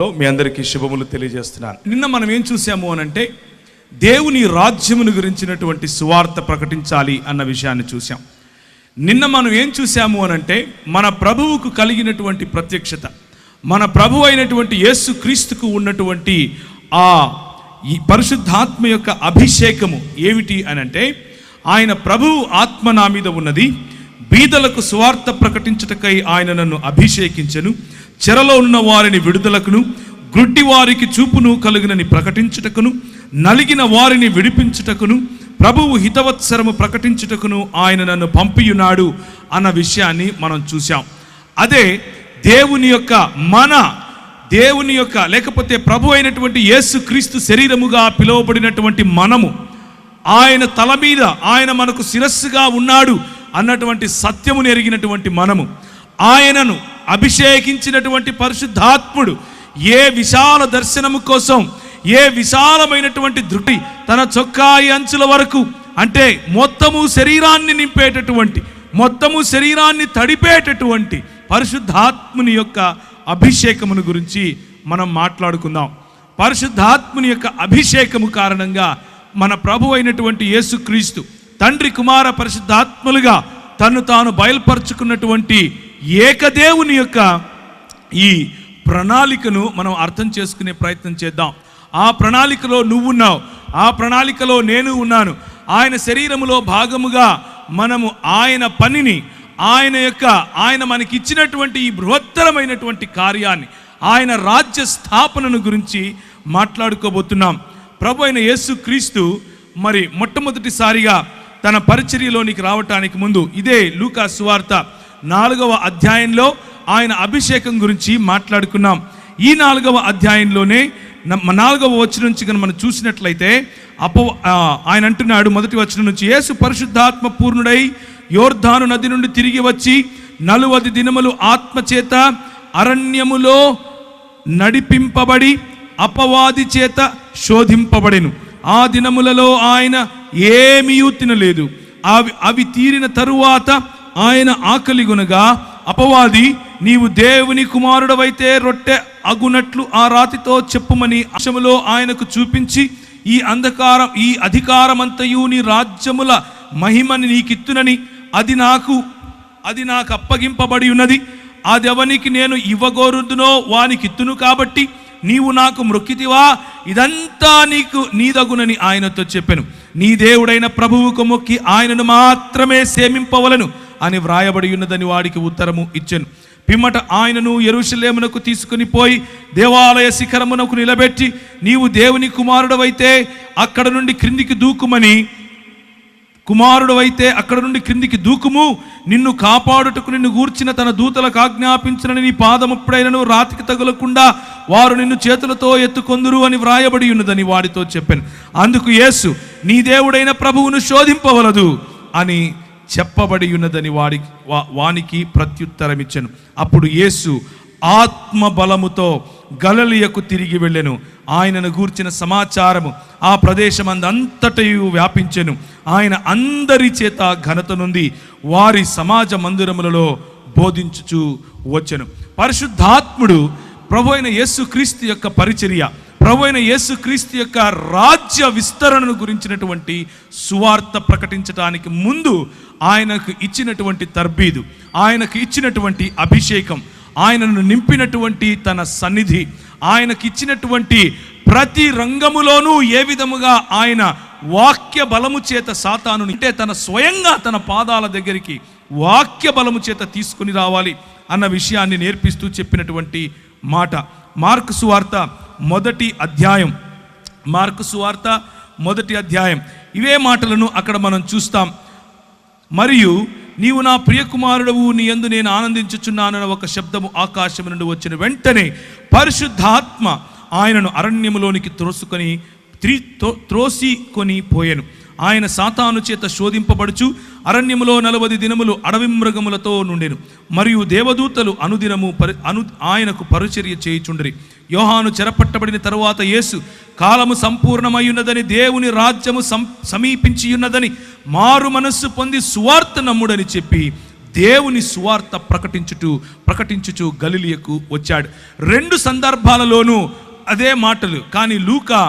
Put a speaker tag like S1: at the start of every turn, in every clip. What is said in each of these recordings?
S1: మీ అందరికీ శుభములు తెలియజేస్తున్నాను. నిన్న మనం ఏం చూసాము అనంటే దేవుని రాజ్యమును గురించినటువంటి సువార్త ప్రకటించాలి అన్న విషయాన్ని చూసాం. నిన్న మనం ఏం చూసాము అనంటే మన ప్రభువుకు కలిగినటువంటి ప్రత్యక్షత, మన ప్రభు అయినటువంటి యేసు క్రీస్తుకు ఉన్నటువంటి ఈ పరిశుద్ధాత్మ యొక్క అభిషేకము ఏమిటి అనంటే, ఆయన ప్రభువు ఆత్మ నా మీద ఉన్నది, బీదలకు సువార్త ప్రకటించుటకై ఆయన నన్ను అభిషేకించెను, చెరలో ఉన్న వారిని విడుదలకును, గ్రుడ్డి వారికి చూపును కలుగునని ప్రకటించుటకును, నలిగిన వారిని విడిపించుటకును, ప్రభువు హితవత్సరము ప్రకటించుటకును ఆయన నన్ను పంపియున్నాడు అన్న విషయాన్ని మనం చూసాం. అదే దేవుని యొక్క లేకపోతే ప్రభు అయినటువంటి యేసు క్రీస్తు శరీరముగా పిలువబడినటువంటి మనము, ఆయన తల మీద ఆయన మనకు శిరస్సుగా ఉన్నాడు అన్నటువంటి సత్యమును ఎరిగినటువంటి మనము, ఆయనను అభిషేకించినటువంటి పరిశుద్ధాత్ముడు ఏ విశాల దర్శనము కోసం, ఏ విశాలమైనటువంటి దృష్టి తన చొక్కాయి అంచుల వరకు, అంటే మొత్తము శరీరాన్ని నింపేటటువంటి, మొత్తము శరీరాన్ని తడిపేటటువంటి పరిశుద్ధాత్ముని యొక్క అభిషేకమును గురించి మనం మాట్లాడుకుందాం. పరిశుద్ధాత్ముని యొక్క అభిషేకము కారణంగా మన ప్రభు అయినటువంటి యేసుక్రీస్తు తండ్రి కుమార పరిశుద్ధాత్ములుగా తను తాను బయలుపరుచుకున్నటువంటి ఏకదేవుని యొక్క ఈ ప్రణాళికను మనం అర్థం చేసుకునే ప్రయత్నం చేద్దాం. ఆ ప్రణాళికలో నువ్వున్నావు, ఆ ప్రణాళికలో నేను ఉన్నాను. ఆయన శరీరములో భాగముగా మనము ఆయన పనిని, ఆయన మనకిచ్చినటువంటి ఈ బృహత్తరమైనటువంటి కార్యాన్ని, ఆయన రాజ్య స్థాపనను గురించి మాట్లాడుకోబోతున్నాం. ప్రభు అయిన యేసు క్రీస్తు మరి మొట్టమొదటిసారిగా తన పరిచర్యలోనికి రావటానికి ముందు ఇదే లూకా సువార్త 4వ అధ్యాయంలో ఆయన అభిషేకం గురించి మాట్లాడుకున్నాం. ఈ 4వ అధ్యాయంలోనే 4వ వచనం నుంచి కనుక మనం చూసినట్లయితే ఆయన అంటున్నాడు, మొదటి వచనం నుంచి, యేసు పరిశుద్ధాత్మ పూర్ణుడై యోర్ధాను నది నుండి తిరిగి వచ్చి 40 దినములు ఆత్మచేత అరణ్యములో నడిపింపబడి అపవాది చేత శోధింపబడెను. ఆ దినములలో ఆయన ఏమీయూ తినలేదు. అవి తీరిన తరువాత ఆయన ఆకలిగొనగా అపవాది, నీవు దేవుని కుమారుడవైతే రొట్టె అగునట్లు ఆ రాతితో చెప్పుమని ఆశములో ఆయనకు చూపించి, ఈ అధికారమంతయు నీ రాజ్యముల మహిమని నీకిత్తునని అది నాకు అప్పగింపబడి ఉన్నది. అదెవనికి నేను ఇవ్వగోరుదునో వానికిత్తును, కాబట్టి నీవు నాకు మ్రొక్కితివా, ఇదంతా నీదగునని ఆయనతో చెప్పెను. నీ దేవుడైన ప్రభువుకు మొక్కి ఆయనను మాత్రమే సేవింపవలను అని వ్రాయబడి ఉన్నదని వాడికి ఉత్తరము ఇచ్చెను. పిమ్మట ఆయనను యెరూషలేమునకు తీసుకుని పోయి దేవాలయ శిఖరమునకు నిలబెట్టి, నీవు దేవుని కుమారుడవైతే అక్కడ నుండి క్రిందికి దూకుము, నిన్ను కాపాడుటకు నిన్ను గూర్చిన తన దూతలకు ఆజ్ఞాపించునని నీ పాదముప్పుడైనను రాతికి తగులకుండా వారు నిన్ను చేతులతో ఎత్తుకొందురు అని వ్రాయబడి ఉన్నదని వాడితో చెప్పాను. అందుకు యేసు, నీ దేవుడైన ప్రభువును శోధింపవలదు అని చెప్పబడి ఉన్నదని వానికి ప్రత్యుత్తరమిచ్చెను. అప్పుడు యేసు ఆత్మ బలముతో గలిలయకు తిరిగి వెళ్ళెను. ఆయనను గూర్చిన సమాచారము ఆ ప్రదేశమందంతటయు వ్యాపించెను. ఆయన అందరి చేత ఘనత నుండి వారి సమాజ మందిరములలో బోధించుచు వచ్చెను. పరిశుద్ధాత్ముడు ప్రభు అయిన యేసుక్రీస్తు యొక్క పరిచర్య, ప్రభు అయిన యేసుక్రీస్తు యొక్క రాజ్య విస్తరణను గురించినటువంటి సువార్త ప్రకటించడానికి ముందు ఆయనకు ఇచ్చినటువంటి తర్బీదు, ఆయనకు ఇచ్చినటువంటి అభిషేకం, ఆయనను నింపినటువంటి తన సన్నిధి, ఆయనకి ఇచ్చినటువంటి ప్రతి రంగములోనూ ఏ విధముగా ఆయన వాక్య బలము చేత సాతాను అంటే తన స్వయంగా తన పాదాల దగ్గరికి వాక్య బలము చేత తీసుకుని రావాలి అన్న విషయాన్ని నేర్పిస్తూ చెప్పినటువంటి మాట. మార్కు సువార్త మొదటి అధ్యాయం ఇవే మాటలను అక్కడ మనం చూస్తాం. మరియు నీవు నా ప్రియకుమారుడవు, నీ యందు నేను ఆనందించుచున్నానన్న ఒక శబ్దము ఆకాశం నుండి వచ్చిన వెంటనే పరిశుద్ధాత్మ ఆయనను అరణ్యములోనికి త్రోసికొని పోయెను. ఆయన సాతాను చేత శోధింపబడుచు అరణ్యములో 40 దినములు అడవి మృగములతో నుండెను. మరియు దేవదూతలు అనుదినము ఆయనకు పరిచర్య చేయుచుండిరి. యోహాను చెరపట్టబడిన తరువాత యేసు, కాలము సంపూర్ణమయ్యున్నదని, దేవుని రాజ్యము సమీపించి ఉన్నదని, మారు మనస్సు పొంది సువార్త నమ్ముడని చెప్పి దేవుని సువార్త ప్రకటించుచు గలిలయకు వచ్చాడు. 2 సందర్భాలలోనూ అదే మాటలు. కానీ లూకా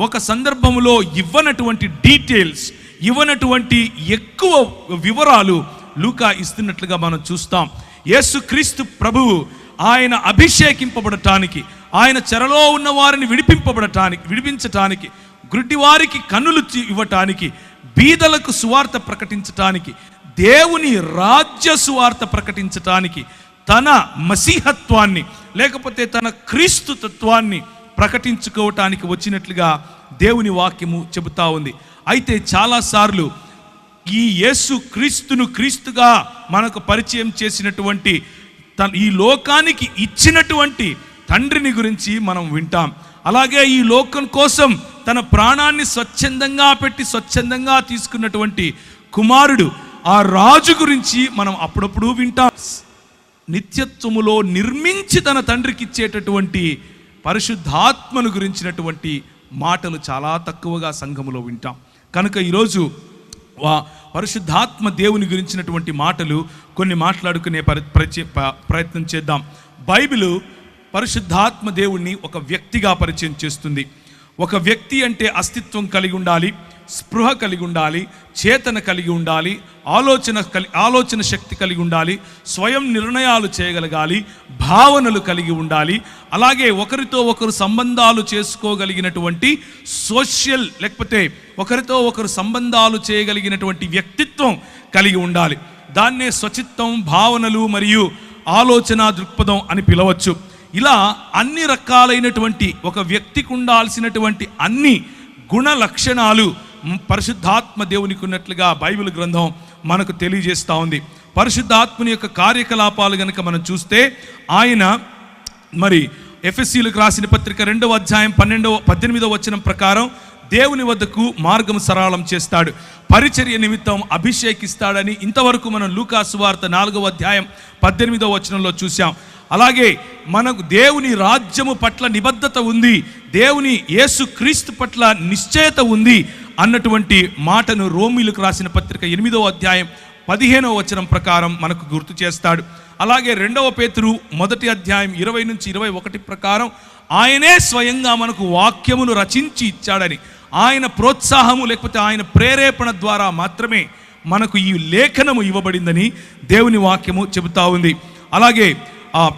S1: ఒక సందర్భంలో ఇవ్వనటువంటి డీటెయిల్స్, ఇవ్వనటువంటి ఎక్కువ వివరాలు లూకా ఇస్తున్నట్లుగా మనం చూస్తాం. యేసుక్రీస్తు ప్రభువు ఆయన అభిషేకింపబడటానికి, ఆయన చెరలో ఉన్న వారిని విడిపించటానికి, గుడ్డివారికి కన్నులు ఇవ్వటానికి, బీదలకు సువార్త ప్రకటించటానికి, దేవుని రాజ్య సువార్త ప్రకటించటానికి, తన మసీహత్వాన్ని లేకపోతే తన క్రీస్తు తత్వాన్ని ప్రకటించుకోవటానికి వచ్చినట్లుగా దేవుని వాక్యము చెబుతా ఉంది. అయితే చాలాసార్లు ఈ యేసు క్రీస్తును క్రీస్తుగా మనకు పరిచయం చేసినటువంటి, ఈ లోకానికి ఇచ్చినటువంటి తండ్రిని గురించి మనం వింటాం. అలాగే ఈ లోకం కోసం తన ప్రాణాన్ని స్వచ్ఛందంగా పెట్టి స్వచ్ఛందంగా తీసుకున్నటువంటి కుమారుడు, ఆ రాజు గురించి మనం అప్పుడప్పుడు వింటాం. నిత్యత్వములో నిర్మించి తన తండ్రికి ఇచ్చేటటువంటి పరిశుద్ధాత్మను గురించినటువంటి మాటలు చాలా తక్కువగా సంఘములో వింటాం. కనుక ఈరోజు పరిశుద్ధాత్మ దేవుని గురించినటువంటి మాటలు కొన్ని మాట్లాడుకునే ప్రయత్నం చేద్దాం. బైబిలు పరిశుద్ధాత్మ దేవుణ్ణి ఒక వ్యక్తిగా పరిచయం చేస్తుంది. ఒక వ్యక్తి అంటే అస్తిత్వం కలిగి ఉండాలి, స్పృహ కలిగి ఉండాలి, చేతన కలిగి ఉండాలి, ఆలోచన శక్తి కలిగి ఉండాలి, స్వయం నిర్ణయాలు చేయగలగాలి, భావనలు కలిగి ఉండాలి. అలాగే ఒకరితో ఒకరు సంబంధాలు చేసుకోగలిగినటువంటి సోషల్ లేకపోతే ఒకరితో ఒకరు సంబంధాలు చేయగలిగినటువంటి వ్యక్తిత్వం కలిగి ఉండాలి. దాన్నే స్వచిత్తం, భావనలు మరియు ఆలోచన దృక్పథం అని పిలవచ్చు. ఇలా అన్ని రకాలైనటువంటి ఒక వ్యక్తికి ఉండాల్సినటువంటి అన్ని గుణ లక్షణాలు పరిశుద్ధాత్మ దేవునికి ఉన్నట్లుగా బైబిల్ గ్రంథం మనకు తెలియజేస్తూ ఉంది. పరిశుద్ధాత్మని యొక్క కార్యకలాపాలు కనుక మనం చూస్తే, ఆయన మరి ఎఫెసీయులకు రాసిన పత్రిక 2వ అధ్యాయం 18వ వచనం ప్రకారం దేవుని వద్దకు మార్గం సరళం చేస్తాడు, పరిచర్య నిమిత్తం అభిషేకిస్తాడని ఇంతవరకు మనం లూకా సువార్త 4వ అధ్యాయం 18వ వచనంలో చూసాం. అలాగే మనకు దేవుని రాజ్యము పట్ల నిబద్ధత ఉంది, దేవుని యేసు క్రీస్తు పట్ల నిశ్చయత ఉంది అన్నటువంటి మాటను రోమీయులకు రాసిన పత్రిక 8వ అధ్యాయం 15వ వచనం ప్రకారం మనకు గుర్తు చేస్తాడు. అలాగే 2వ పేతురు 1వ అధ్యాయం 20 నుంచి 21 ప్రకారం ఆయనే స్వయంగా మనకు వాక్యమును రచించి ఇచ్చాడని, ఆయన ప్రోత్సాహము లేకపోతే ఆయన ప్రేరేపణ ద్వారా మాత్రమే మనకు ఈ లేఖనము ఇవ్వబడిందని దేవుని వాక్యము చెబుతా ఉంది. అలాగే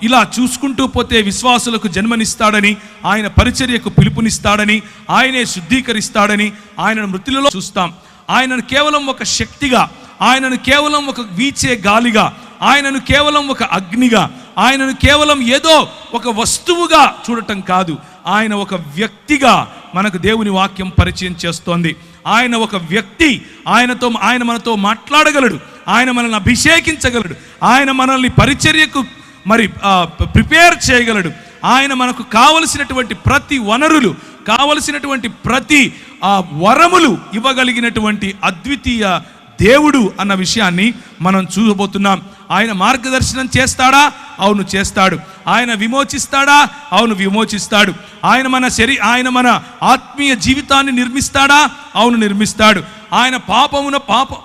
S1: ఇలా చూసుకుంటూ పోతే విశ్వాసులకు జన్మనిస్తాడని, ఆయన పరిచర్యకు పిలుపునిస్తాడని, ఆయనే శుద్ధీకరిస్తాడని, ఆయనను మృతులలో చూస్తాం. ఆయనను కేవలం ఒక శక్తిగా, ఆయనను కేవలం ఒక వీచే గాలిగా, ఆయనను కేవలం ఒక అగ్నిగా, ఆయనను కేవలం ఏదో ఒక వస్తువుగా చూడటం కాదు, ఆయన ఒక వ్యక్తిగా మనకు దేవుని వాక్యం పరిచయం చేస్తోంది. ఆయన ఒక వ్యక్తి, ఆయన మనతో మాట్లాడగలడు, ఆయన మనల్ని అభిషేకించగలడు, ఆయన మనల్ని పరిచర్యకు మరి ప్రిపేర్ చేయగలడు. ఆయన మనకు కావలసినటువంటి ప్రతి వనరులు, కావలసినటువంటి ప్రతి వరములు ఇవ్వగలిగినటువంటి అద్వితీయ దేవుడు అన్న విషయాన్ని మనం చూడబోతున్నాం. ఆయన మార్గదర్శనం చేస్తాడా? అవును చేస్తాడు. ఆయన విమోచిస్తాడా? అవును విమోచిస్తాడు. ఆయన మన ఆత్మీయ జీవితాన్ని నిర్మిస్తాడా? అవును నిర్మిస్తాడు. ఆయన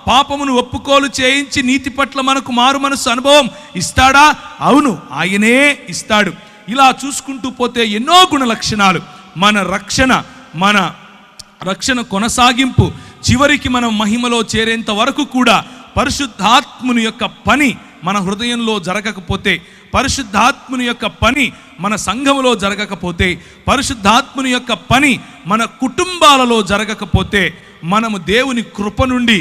S1: పాపమును ఒప్పుకోలు చేయించి నీతి పట్ల మనకు మారు మనసు అనుభవం ఇస్తాడా? అవును ఆయనే ఇస్తాడు. ఇలా చూసుకుంటూ పోతే ఎన్నో గుణ లక్షణాలు, మన రక్షణ కొనసాగింపు, చివరికి మనం మహిమలో చేరేంత వరకు కూడా పరిశుద్ధాత్ముని యొక్క పని మన హృదయంలో జరగకపోతే, పరిశుద్ధాత్ముని యొక్క పని మన సంఘములో జరగకపోతే, పరిశుద్ధాత్ముని యొక్క పని మన కుటుంబాలలో జరగకపోతే, మనము దేవుని కృప నుండి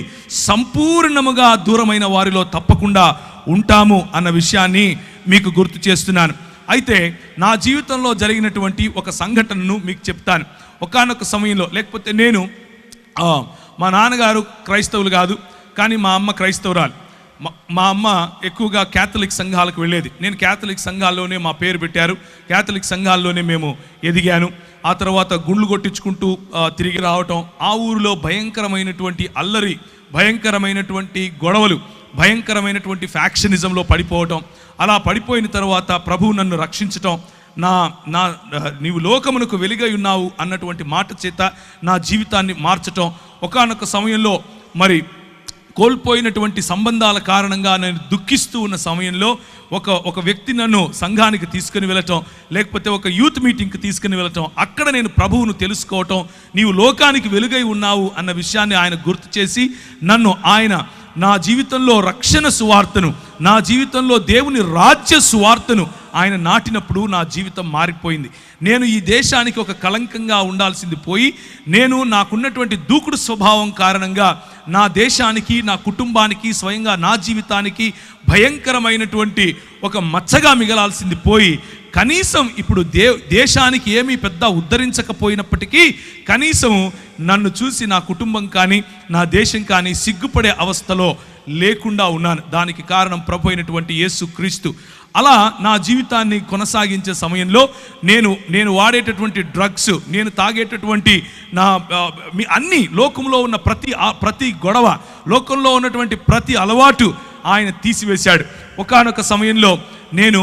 S1: సంపూర్ణముగా దూరమైన వారిలో తప్పకుండా ఉంటాము అన్న విషయాన్ని మీకు గుర్తు చేస్తున్నాను. అయితే నా జీవితంలో జరిగినటువంటి ఒక సంఘటనను మీకు చెప్తాను. ఒకానొక సమయంలో, లేకపోతే నేను మా నాన్నగారు క్రైస్తవులు కాదు, కానీ మా అమ్మ క్రైస్తవురాలు. మా అమ్మ ఎక్కువగా క్యాథలిక్ సంఘాలకు వెళ్ళేది. నేను క్యాథలిక్ సంఘాల్లోనే మా పేరు పెట్టారు, క్యాథలిక్ సంఘాల్లోనే మేము ఎదిగాను. ఆ తర్వాత గుండ్లు కొట్టించుకుంటూ తిరిగి రావటం, ఆ ఊరిలో భయంకరమైనటువంటి అల్లరి, భయంకరమైనటువంటి గొడవలు, భయంకరమైనటువంటి ఫ్యాక్షనిజంలో పడిపోవటం. అలా పడిపోయిన తర్వాత ప్రభువు నన్ను రక్షించటం, నీవు లోకమునకు వెలుగై ఉన్నావు అన్నటువంటి మాట చేత నా జీవితాన్ని మార్చటం. ఒకానొక సమయంలో మరి కోల్పోయినటువంటి సంబంధాల కారణంగా నేను దుఃఖిస్తూ ఉన్న సమయంలో ఒక వ్యక్తి నన్ను సంఘానికి తీసుకుని వెళ్ళటం, లేకపోతే ఒక యూత్ మీటింగ్కి తీసుకుని వెళ్ళటం, అక్కడ నేను ప్రభువును తెలుసుకోవటం, నీవు లోకానికి వెలుగై ఉన్నావు అన్న విషయాన్ని ఆయన గుర్తు చేసి నన్ను ఆయన నా జీవితంలో రక్షణ సువార్తను, నా జీవితంలో దేవుని రాజ్య సువార్తను ఆయన నాటినప్పుడు నా జీవితం మారిపోయింది. నేను ఈ దేశానికి ఒక కళంకంగా ఉండాల్సింది పోయి, నేను నాకున్నటువంటి దూకుడు స్వభావం కారణంగా నా దేశానికి, నా కుటుంబానికి, స్వయంగా నా జీవితానికి భయంకరమైనటువంటి ఒక మచ్చగా మిగలాల్సింది పోయి, కనీసం ఇప్పుడు దేశానికి ఏమీ పెద్ద ఉద్ధరించకపోయినప్పటికీ కనీసం నన్ను చూసి నా కుటుంబం కానీ నా దేశం కానీ సిగ్గుపడే అవస్థలో లేకుండా ఉన్నాను. దానికి కారణం ప్రభు అయినటువంటి యేసు క్రీస్తు. అలా నా జీవితాన్ని కొనసాగించే సమయంలో నేను వాడేటటువంటి డ్రగ్స్, నేను తాగేటటువంటి అన్ని లోకంలో ఉన్న ప్రతి గొడవ, లోకంలో ఉన్నటువంటి ప్రతి అలవాటు ఆయన తీసివేశాడు. ఒకానొక సమయంలో నేను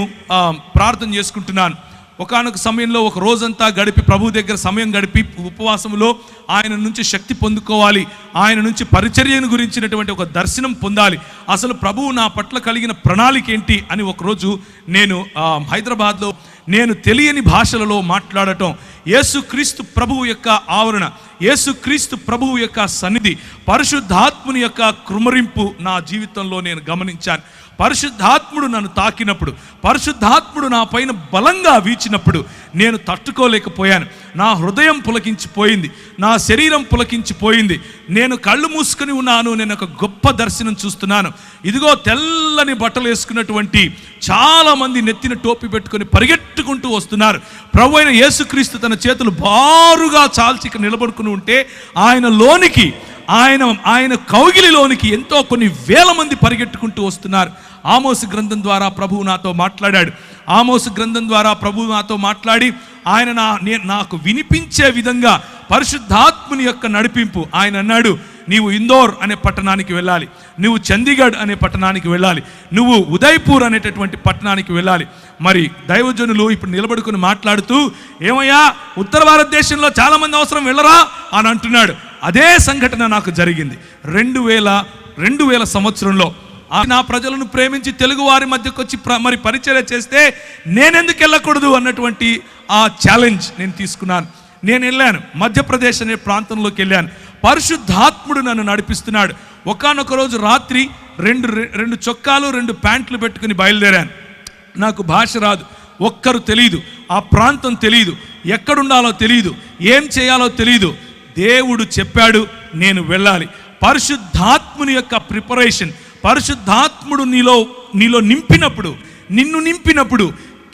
S1: ప్రార్థన చేసుకుంటున్నాను. ఒకానొక సమయంలో ఒక రోజంతా గడిపి ప్రభు దగ్గర సమయం గడిపి ఉపవాసంలో ఆయన నుంచి శక్తి పొందుకోవాలి, ఆయన నుంచి పరిచర్యను గురించినటువంటి ఒక దర్శనం పొందాలి, అసలు ప్రభువు నా పట్ల కలిగిన ప్రణాళిక ఏంటి అని ఒకరోజు నేను హైదరాబాద్లో నేను తెలియని భాషలలో మాట్లాడటం, యేసుక్రీస్తు ప్రభువు యొక్క ఆవరణ, యేసుక్రీస్తు ప్రభువు యొక్క సన్నిధి, పరిశుద్ధాత్ముని యొక్క కృమరింపు నా జీవితంలో నేను గమనించాను. పరిశుద్ధాత్ముడు నన్ను తాకినప్పుడు, పరిశుద్ధాత్ముడు నా పైన బలంగా వీచినప్పుడు నేను తట్టుకోలేకపోయాను. నా హృదయం పులకించిపోయింది, నా శరీరం పులకించిపోయింది. నేను కళ్ళు మూసుకొని ఉన్నాను. నేను ఒక గొప్ప దర్శనం చూస్తున్నాను. ఇదిగో తెల్లని బట్టలు వేసుకున్నటువంటి చాలామంది నెత్తిన టోపీ పెట్టుకొని పరిగెట్టుకుంటూ వస్తున్నారు. ప్రభు అయిన యేసుక్రీస్తు తన చేతులు బారుగా చాల్చి నిలబడుకుని ఉంటే ఆయన కౌగిలిలోనికి ఎంతో కొన్ని వేల మంది పరిగెట్టుకుంటూ వస్తున్నారు. ఆమోసు గ్రంథం ద్వారా ప్రభువు నాతో మాట్లాడాడు. ఆమోసు గ్రంథం ద్వారా ప్రభువు నాతో మాట్లాడి ఆయన నాకు వినిపించే విధంగా పరిశుద్ధాత్ముని యొక్క నడిపింపు. ఆయన అన్నాడు, నీవు ఇందోర్ అనే పట్టణానికి వెళ్ళాలి, నువ్వు చండీగఢ్ అనే పట్టణానికి వెళ్ళాలి, నువ్వు ఉదయ్పూర్ అనేటటువంటి పట్టణానికి వెళ్ళాలి. మరి దైవజనులు ఇప్పుడు నిలబడుకుని మాట్లాడుతూ, ఏమయ్యా ఉత్తర భారతదేశంలో చాలామంది అవసరం వెళ్ళరా అని అంటున్నాడు. అదే సంఘటన నాకు జరిగింది 2000 సంవత్సరంలో. నా ప్రజలను ప్రేమించి తెలుగు వారి మధ్యకు వచ్చి మరి పరిచర్య చేస్తే నేనెందుకు వెళ్ళకూడదు అన్నటువంటి ఆ ఛాలెంజ్ నేను తీసుకున్నాను. నేను వెళ్ళాను, మధ్యప్రదేశ్ అనే ప్రాంతంలోకి వెళ్ళాను. పరిశుద్ధాత్ముడు నన్ను నడిపిస్తున్నాడు. ఒకానొక రోజు రాత్రి రెండు చొక్కాలు 2 ప్యాంట్లు పెట్టుకుని బయలుదేరాను. నాకు భాష రాదు, ఒక్కరు తెలియదు, ఆ ప్రాంతం తెలియదు, ఎక్కడుండాలో తెలియదు, ఏం చేయాలో తెలియదు. దేవుడు చెప్పాడు నేను వెళ్ళాలి. పరిశుద్ధాత్ముని యొక్క ప్రిపరేషన్, పరిశుద్ధాత్ముడు నీలో నిన్ను నింపినప్పుడు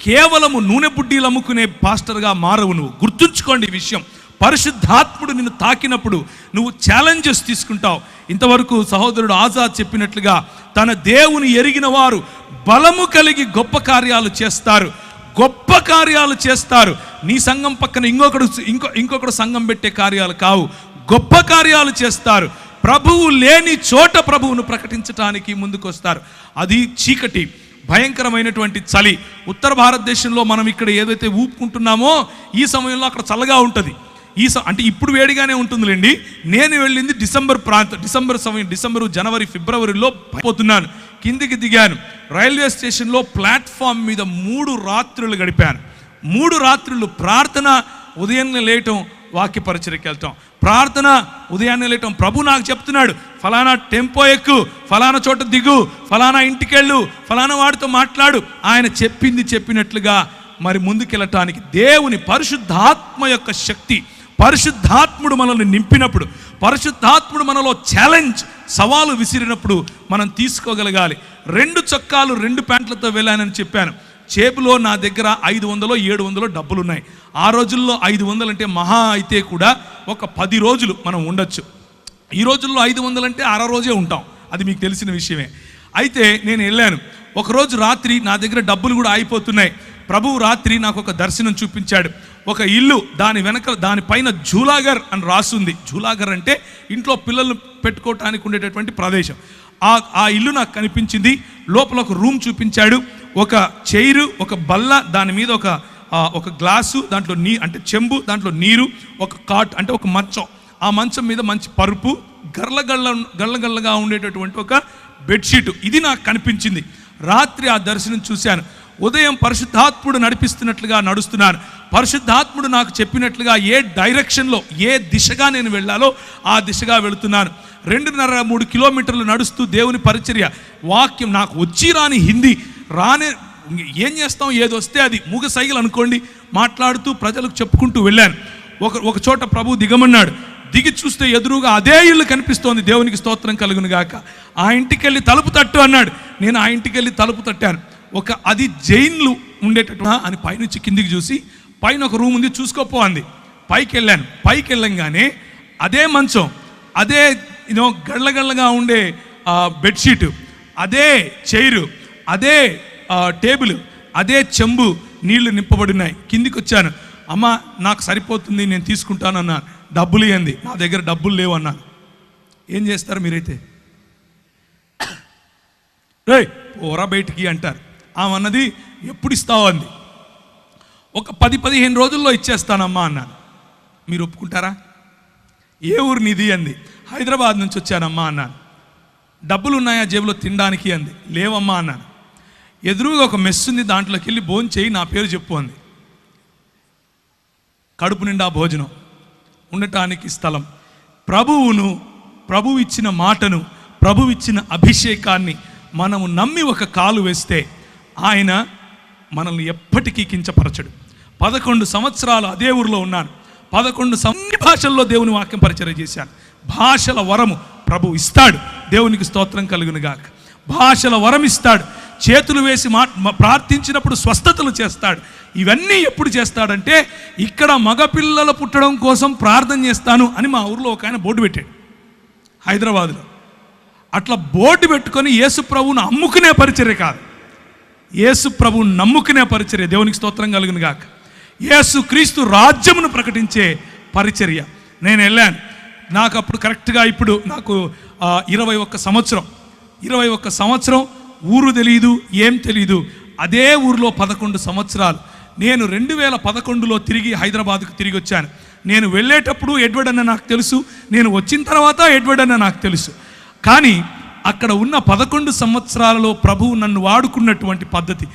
S1: కేవలము నూనె బుడ్డీలు అమ్ముకునే పాస్టర్గా మారవు నువ్వు. గుర్తుంచుకోండి ఈ విషయం. పరిశుద్ధాత్ముడు నిన్ను తాకినప్పుడు నువ్వు ఛాలెంజెస్ తీసుకుంటావు. ఇంతవరకు సహోదరుడు ఆజాద్ చెప్పినట్లుగా తన దేవుని ఎరిగిన వారు బలము కలిగి గొప్ప కార్యాలు చేస్తారు, గొప్ప కార్యాలు చేస్తారు. నీ సంఘం పక్కన ఇంకొకడు సంఘం పెట్టే కార్యాలు కావు, గొప్ప కార్యాలు చేస్తారు. ప్రభువు లేని చోట ప్రభువును ప్రకటించడానికి ముందుకు వస్తారు. అది చీకటి, భయంకరమైనటువంటి చలి. ఉత్తర భారతదేశంలో మనం ఇక్కడ ఏదైతే ఊపుకుంటున్నామో ఈ సమయంలో అక్కడ చల్లగా ఉంటుంది. అంటే ఇప్పుడు వేడిగానే ఉంటుందిలేండి. నేను వెళ్ళింది డిసెంబర్, జనవరి, ఫిబ్రవరిలో పోతున్నాను. కిందికి దిగాను. రైల్వే స్టేషన్లో ప్లాట్ఫామ్ మీద 3 రాత్రులు గడిపాను. 3 రాత్రులు ప్రార్థన, ఉదయాన్నే లేయటం, వాక్య పరిచర్యకి వెళ్తాం, ప్రార్థన, ఉదయాన్నే లేయటం. ప్రభు నాకు చెప్తున్నాడు, ఫలానా టెంపో ఎక్కు, ఫలానా చోట దిగు, ఫలానా ఇంటికెళ్ళు, ఫలానా వాడితో మాట్లాడు. ఆయన చెప్పినట్లుగా మరి ముందుకెళ్ళటానికి దేవుని పరిశుద్ధాత్మ యొక్క శక్తి, పరిశుద్ధాత్ముడు మనల్ని నింపినప్పుడు, పరిశుద్ధాత్ముడు మనలో ఛాలెంజ్, సవాలు విసిరినప్పుడు మనం తీసుకోగలగాలి. 2 చొక్కాలు 2 ప్యాంట్లతో వెళ్ళానని చెప్పాను. చేపులో నా దగ్గర 500 700 డబ్బులున్నాయి. ఆ రోజుల్లో 500 అంటే మహా అయితే కూడా ఒక 10 రోజులు మనం ఉండొచ్చు. ఈ రోజుల్లో 500 అంటే 6 రోజే ఉంటాం, అది మీకు తెలిసిన విషయమే. అయితే నేను వెళ్ళాను. ఒకరోజు రాత్రి నా దగ్గర డబ్బులు కూడా అయిపోతున్నాయి. ప్రభువు రాత్రి నాకు ఒక దర్శనం చూపించాడు. ఒక ఇల్లు, దానిపైన జూలాగర్ అని రాసుంది. జూలాగర్ అంటే ఇంట్లో పిల్లలు పెట్టుకోవటానికి ఉండేటటువంటి ప్రదేశం. ఆ ఇల్లు నాకు కనిపించింది. లోపల ఒక రూమ్ చూపించాడు. ఒక చైరు, ఒక బల్ల, దాని మీద ఒక గ్లాసు, దాంట్లో అంటే చెంబు, దాంట్లో నీరు, ఒక కాట్ అంటే ఒక మంచం. ఆ మంచం మీద మంచి పరుపు, గళ్ళగా ఉండేటటువంటి ఒక బెడ్షీట్, ఇది నాకు కనిపించింది. రాత్రి ఆ దర్శనం చూశాను. ఉదయం పరిశుద్ధాత్ముడు నడిపిస్తున్నట్లుగా నడుస్తున్నాను. పరిశుద్ధాత్ముడు నాకు చెప్పినట్లుగా ఏ డైరెక్షన్లో, ఏ దిశగా నేను వెళ్ళాలో ఆ దిశగా వెళుతున్నాను. 2.5-3 కిలోమీటర్లు నడుస్తూ దేవుని పరిచర్య, వాక్యం నాకు వచ్చి రాని హిందీ రానే, ఏం చేస్తాం, ఏది వస్తే అది మూగ సైగలు అనుకోండి, మాట్లాడుతూ ప్రజలకు చెప్పుకుంటూ వెళ్ళాను. ఒక చోట ప్రభు దిగమన్నాడు. దిగి చూస్తే ఎదురుగా అదే ఇల్లు కనిపిస్తోంది. దేవునికి స్తోత్రం కలుగును గాక. ఆ ఇంటికి వెళ్ళి తలుపు తట్టు అన్నాడు. నేను ఆ ఇంటికి వెళ్ళి తలుపు తట్టాను. అది జైన్లు ఉండేటట్టు అని పైనుంచి కిందికి చూసి, పైన ఒక రూమ్ ఉంది, చూసుకోపో అంది. పైకి వెళ్ళాను. పైకి వెళ్ళంగానే అదే మంచం, అదే గళ్ళగా ఉండే బెడ్షీటు, అదే చైరు, అదే టేబుల్, అదే చెంబు, నీళ్లు నింపబడినాయి. కిందికి వచ్చాను. అమ్మ నాకు సరిపోతుంది, నేను తీసుకుంటాను అన్నాను. డబ్బులు ఇవ్వండి. నా దగ్గర డబ్బులు లేవు అన్నాను. ఏం చేస్తారు మీరైతే? రేయ్ పోరా బయటికి అంటారు. ఆమె అన్నది ఎప్పుడు ఇస్తావు అంది. ఒక 10-15 రోజుల్లో ఇచ్చేస్తానమ్మా అన్నాను. మీరు ఒప్పుకుంటారా? ఏ ఊరు నిధి అంది. హైదరాబాద్ నుంచి వచ్చానమ్మా అన్నాను. డబ్బులు ఉన్నాయా జేబులో తినడానికి అంది. లేవమ్మా అన్నాను. ఎదురుగా ఒక మెస్ ఉంది, దాంట్లోకి వెళ్ళి భోజనం చేయి, నా పేరు చెప్పు అంది. కడుపు నిండా భోజనం, ఉండటానికి స్థలం. ప్రభువు ఇచ్చిన మాటను, ప్రభువు ఇచ్చిన అభిషేకాన్ని మనము నమ్మి ఒక కాలు వేస్తే ఆయన మనల్ని ఎప్పటికీ కించపరచడు. 11 సంవత్సరాలు అదే ఊరిలో ఉన్నాను. 11 భాషల్లో దేవుని వాక్యం పరిచర్య చేశాను. భాషల వరము ప్రభు ఇస్తాడు. దేవునికి స్తోత్రం కలుగును గాక. భాషల వరం ఇస్తాడు. చేతులు వేసి ప్రార్థించినప్పుడు స్వస్థతలు చేస్తాడు. ఇవన్నీ ఎప్పుడు చేస్తాడంటే, ఇక్కడ మగపిల్లలు పుట్టడం కోసం ప్రార్థన చేస్తాను అని మా ఊరిలో ఒక ఆయన బోర్డు పెట్టాడు హైదరాబాదులో. అట్లా బోర్డు పెట్టుకొని యేసు ప్రభువును అమ్ముకునే పరిచర్య కాదు, యేసు ప్రభువును నమ్ముకునే పరిచర్య. దేవునికి స్తోత్రం కలుగును గాక. యేసు క్రీస్తు రాజ్యమును ప్రకటించే పరిచర్య. నేను వెళ్ళాను. నాకు అప్పుడు కరెక్ట్గా ఇప్పుడు నాకు 21 సంవత్సరం, ఊరు తెలియదు, ఏం తెలీదు. అదే ఊరిలో 11 సంవత్సరాలు. నేను 2011లో తిరిగి హైదరాబాద్కు తిరిగి వచ్చాను. నేను వెళ్ళేటప్పుడు ఎడ్వర్డ్ అన్న నాకు తెలుసు, నేను వచ్చిన తర్వాత ఎడ్వర్డ్ అన్న నాకు తెలుసు. కానీ అక్కడ ఉన్న 11 సంవత్సరాలలో ప్రభువు నన్ను వాడుకున్నటువంటి పద్ధతి,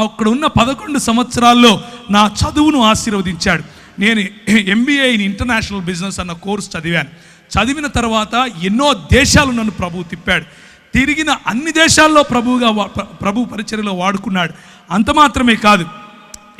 S1: అక్కడ ఉన్న 11 సంవత్సరాల్లో నా చదువును ఆశీర్వదించాడు. నేను MBA ఇన్ ఇంటర్నేషనల్ బిజినెస్ అన్న కోర్స్ చదివాను. చదివిన తర్వాత ఎన్నో దేశాలు నన్ను ప్రభువు తిప్పాడు. తిరిగిన అన్ని దేశాల్లో ప్రభు పరిచర్యలో వాడుకున్నాడు. అంత మాత్రమే కాదు,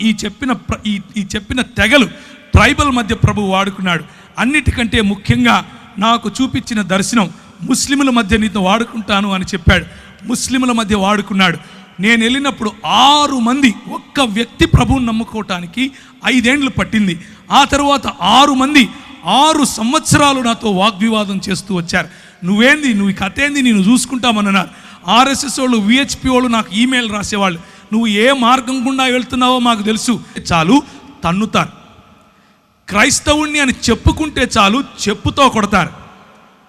S1: ఈ చెప్పిన తెగలు, ట్రైబల్ మధ్య ప్రభు వాడుకున్నాడు. అన్నిటికంటే ముఖ్యంగా నాకు చూపించిన దర్శనం, ముస్లింల మధ్య నీతో వాడుకుంటాను అని చెప్పాడు. ముస్లింల మధ్య వాడుకున్నాడు. నేను వెళ్ళినప్పుడు 6 మంది, ఒక్క వ్యక్తి ప్రభువుని నమ్ముకోవటానికి 5 ఏండ్లు పట్టింది. ఆ తర్వాత 6 మంది 6 సంవత్సరాలు నాతో వాగ్వివాదం చేస్తూ వచ్చారు. నువ్వేంది, నువ్వు కథ ఏంది, నేను చూసుకుంటామన్నారు. RSS వాళ్ళు, VHP వాళ్ళు నాకు ఈమెయిల్ రాసేవాళ్ళు. నువ్వు ఏ మార్గం గుండా వెళ్తున్నావో మాకు తెలుసు, చాలు తన్నుతారు. క్రైస్తవుణ్ణి అని చెప్పుకుంటే చాలు చెప్పుతో కొడతారు.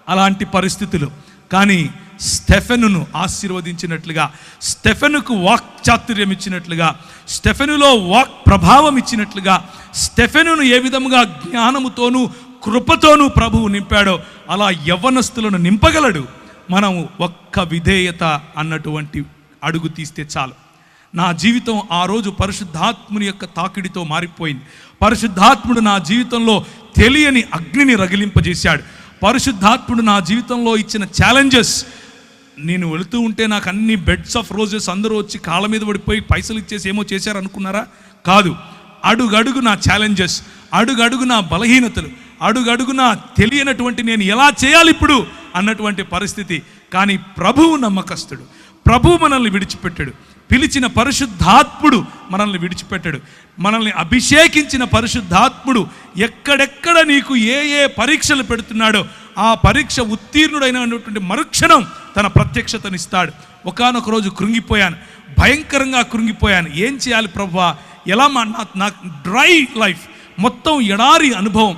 S1: అలాంటి పరిస్థితులు. కానీ స్టెఫెనును ఆశీర్వదించినట్లుగా, స్టెఫెనుకు వాక్ చాతుర్యం ఇచ్చినట్లుగా, స్టెఫెనులో వాక్ ప్రభావం ఇచ్చినట్లుగా, స్టెఫెనును ఏ విధముగా జ్ఞానముతోనూ కృపతోనూ ప్రభువు నింపాడో అలా యవ్వనస్తులను నింపగలడు. మనం ఒక్క విధేయత అన్నటువంటి అడుగు తీస్తే చాలు. నా జీవితం ఆ రోజు పరిశుద్ధాత్ముని యొక్క తాకిడితో మారిపోయింది. పరిశుద్ధాత్ముడు నా జీవితంలో తెలియని అగ్నిని రగిలింపజేశాడు. పరిశుద్ధాత్ముడు నా జీవితంలో ఇచ్చిన ఛాలెంజెస్, నేను వెళుతూ ఉంటే నాకు అన్ని బెడ్స్ ఆఫ్ రోజెస్ అందరూ వచ్చి కాళ్ళ మీద పడిపోయి పైసలు ఇచ్చేసి ఏమో చేశారనుకున్నారా? కాదు. అడుగడుగు నా ఛాలెంజెస్, అడుగడుగు నా బలహీనతలు, అడుగడుగునా తెలియనటువంటి నేను ఎలా చేయాలి ఇప్పుడు అన్నటువంటి పరిస్థితి. కానీ ప్రభువు నమ్మకస్తుడు. ప్రభువు మనల్ని విడిచిపెట్టాడు. పిలిచిన పరిశుద్ధాత్ముడు మనల్ని విడిచిపెట్టాడు. మనల్ని అభిషేకించిన పరిశుద్ధాత్ముడు ఎక్కడెక్కడ నీకు ఏ ఏ పరీక్షలు పెడుతున్నాడో ఆ పరీక్ష ఉత్తీర్ణుడైనటువంటి మరుక్షణం తన ప్రత్యక్షతనిస్తాడు. ఒకానొక రోజు కృంగిపోయాను, భయంకరంగా కృంగిపోయాను. ఏం చేయాలి ప్రభువా? ఎలా నాకు డ్రై లైఫ్, మొత్తం ఎడారి అనుభవం,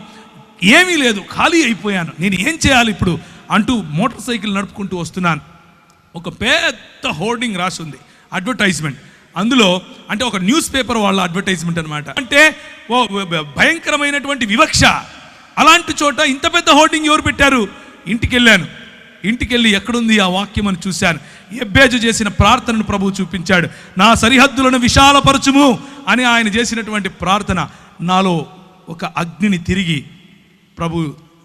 S1: ఏమీ లేదు, ఖాళీ అయిపోయాను, నేను ఏం చేయాలి ఇప్పుడు అంటూ మోటార్ సైకిల్ నడుపుకుంటూ వస్తున్నాను. ఒక పెద్ద హోర్డింగ్ రాసి ఉంది, అడ్వర్టైజ్మెంట్. అందులో అంటే ఒక న్యూస్ పేపర్ వాళ్ళ అడ్వర్టైజ్మెంట్ అనమాట. అంటే భయంకరమైనటువంటి వివక్ష, అలాంటి చోట ఇంత పెద్ద హోర్డింగ్ ఎవరు పెట్టారు? ఇంటికెళ్ళాను. ఇంటికెళ్ళి ఎక్కడుంది ఆ వాక్యం అని చూశాను. ఎబ్బేజు చేసిన ప్రార్థనను ప్రభువు చూపించాడు. నా సరిహద్దులను విశాలపరచుము అని ఆయన చేసినటువంటి ప్రార్థన నాలో ఒక అగ్నిని తిరిగి ప్రభు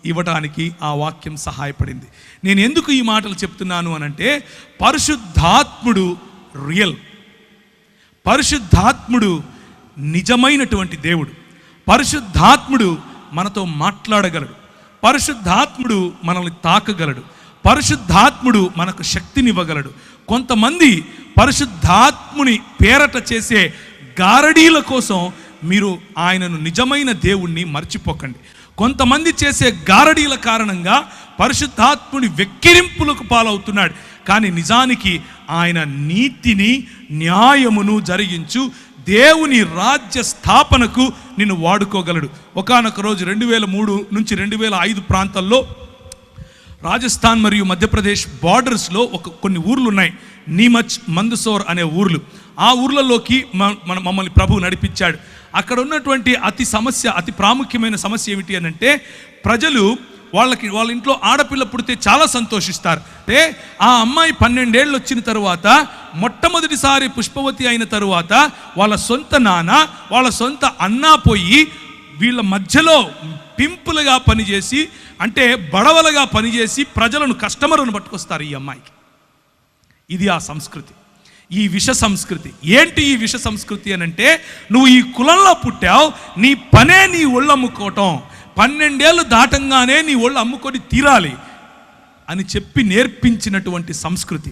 S1: ఇవ్వటానికి ఆ వాక్యం సహాయపడింది. నేను ఎందుకు ఈ మాటలు చెప్తున్నాను అనంటే, పరిశుద్ధాత్ముడు రియల్, పరిశుద్ధాత్ముడు నిజమైనటువంటి దేవుడు. పరిశుద్ధాత్ముడు మనతో మాట్లాడగలడు, పరిశుద్ధాత్ముడు మనల్ని తాకగలడు, పరిశుద్ధాత్ముడు మనకు శక్తినివ్వగలడు. కొంతమంది పరిశుద్ధాత్ముని పేరట చేసే గారడీల కోసం మీరు ఆయనను నిజమైన దేవుణ్ణి మర్చిపోకండి. కొంతమంది చేసే గారడీల కారణంగా పరిశుద్ధాత్ముని వెక్కిరింపులకు పాలవుతున్నాడు. కానీ నిజానికి ఆయన నీతిని న్యాయమును జరిగించు దేవుని రాజ్య స్థాపనకు నిన్ను వాడుకోగలడు. ఒకానొక రోజు 2003 నుంచి 2005 ప్రాంతాల్లో రాజస్థాన్ మరియు మధ్యప్రదేశ్ బార్డర్స్లో కొన్ని ఊర్లు ఉన్నాయి, నీమచ్, మందసోర్ అనే ఊర్లు. ఆ ఊర్లలోకి మమ్మల్ని ప్రభు నడిపించాడు. అక్కడ ఉన్నటువంటి అతి ప్రాముఖ్యమైన సమస్య ఏమిటి అని అంటే, ప్రజలు వాళ్ళ ఇంట్లో ఆడపిల్ల పుడితే చాలా సంతోషిస్తారు. అంటే ఆ అమ్మాయి 12 ఏళ్ళు వచ్చిన తరువాత, మొట్టమొదటిసారి పుష్పవతి అయిన తరువాత వాళ్ళ సొంత నాన్న వాళ్ళ సొంత అన్న పోయి వీళ్ళ మధ్యలో పింపులుగా పనిచేసి, అంటే బడవలుగా పనిచేసి ప్రజలను కస్టమర్లను పట్టుకొస్తారు ఈ అమ్మాయికి. ఇది ఆ సంస్కృతి, ఈ విష సంస్కృతి. ఏంటి ఈ విష సంస్కృతి అని అంటే, నువ్వు ఈ కులంలో పుట్టావు, నీ పనే నీ ఒళ్ళు అమ్ముకోవటం, 12 ఏళ్ళు దాటంగానే నీ ఒళ్ళు అమ్ముకొని తీరాలి అని చెప్పి నేర్పించినటువంటి సంస్కృతి.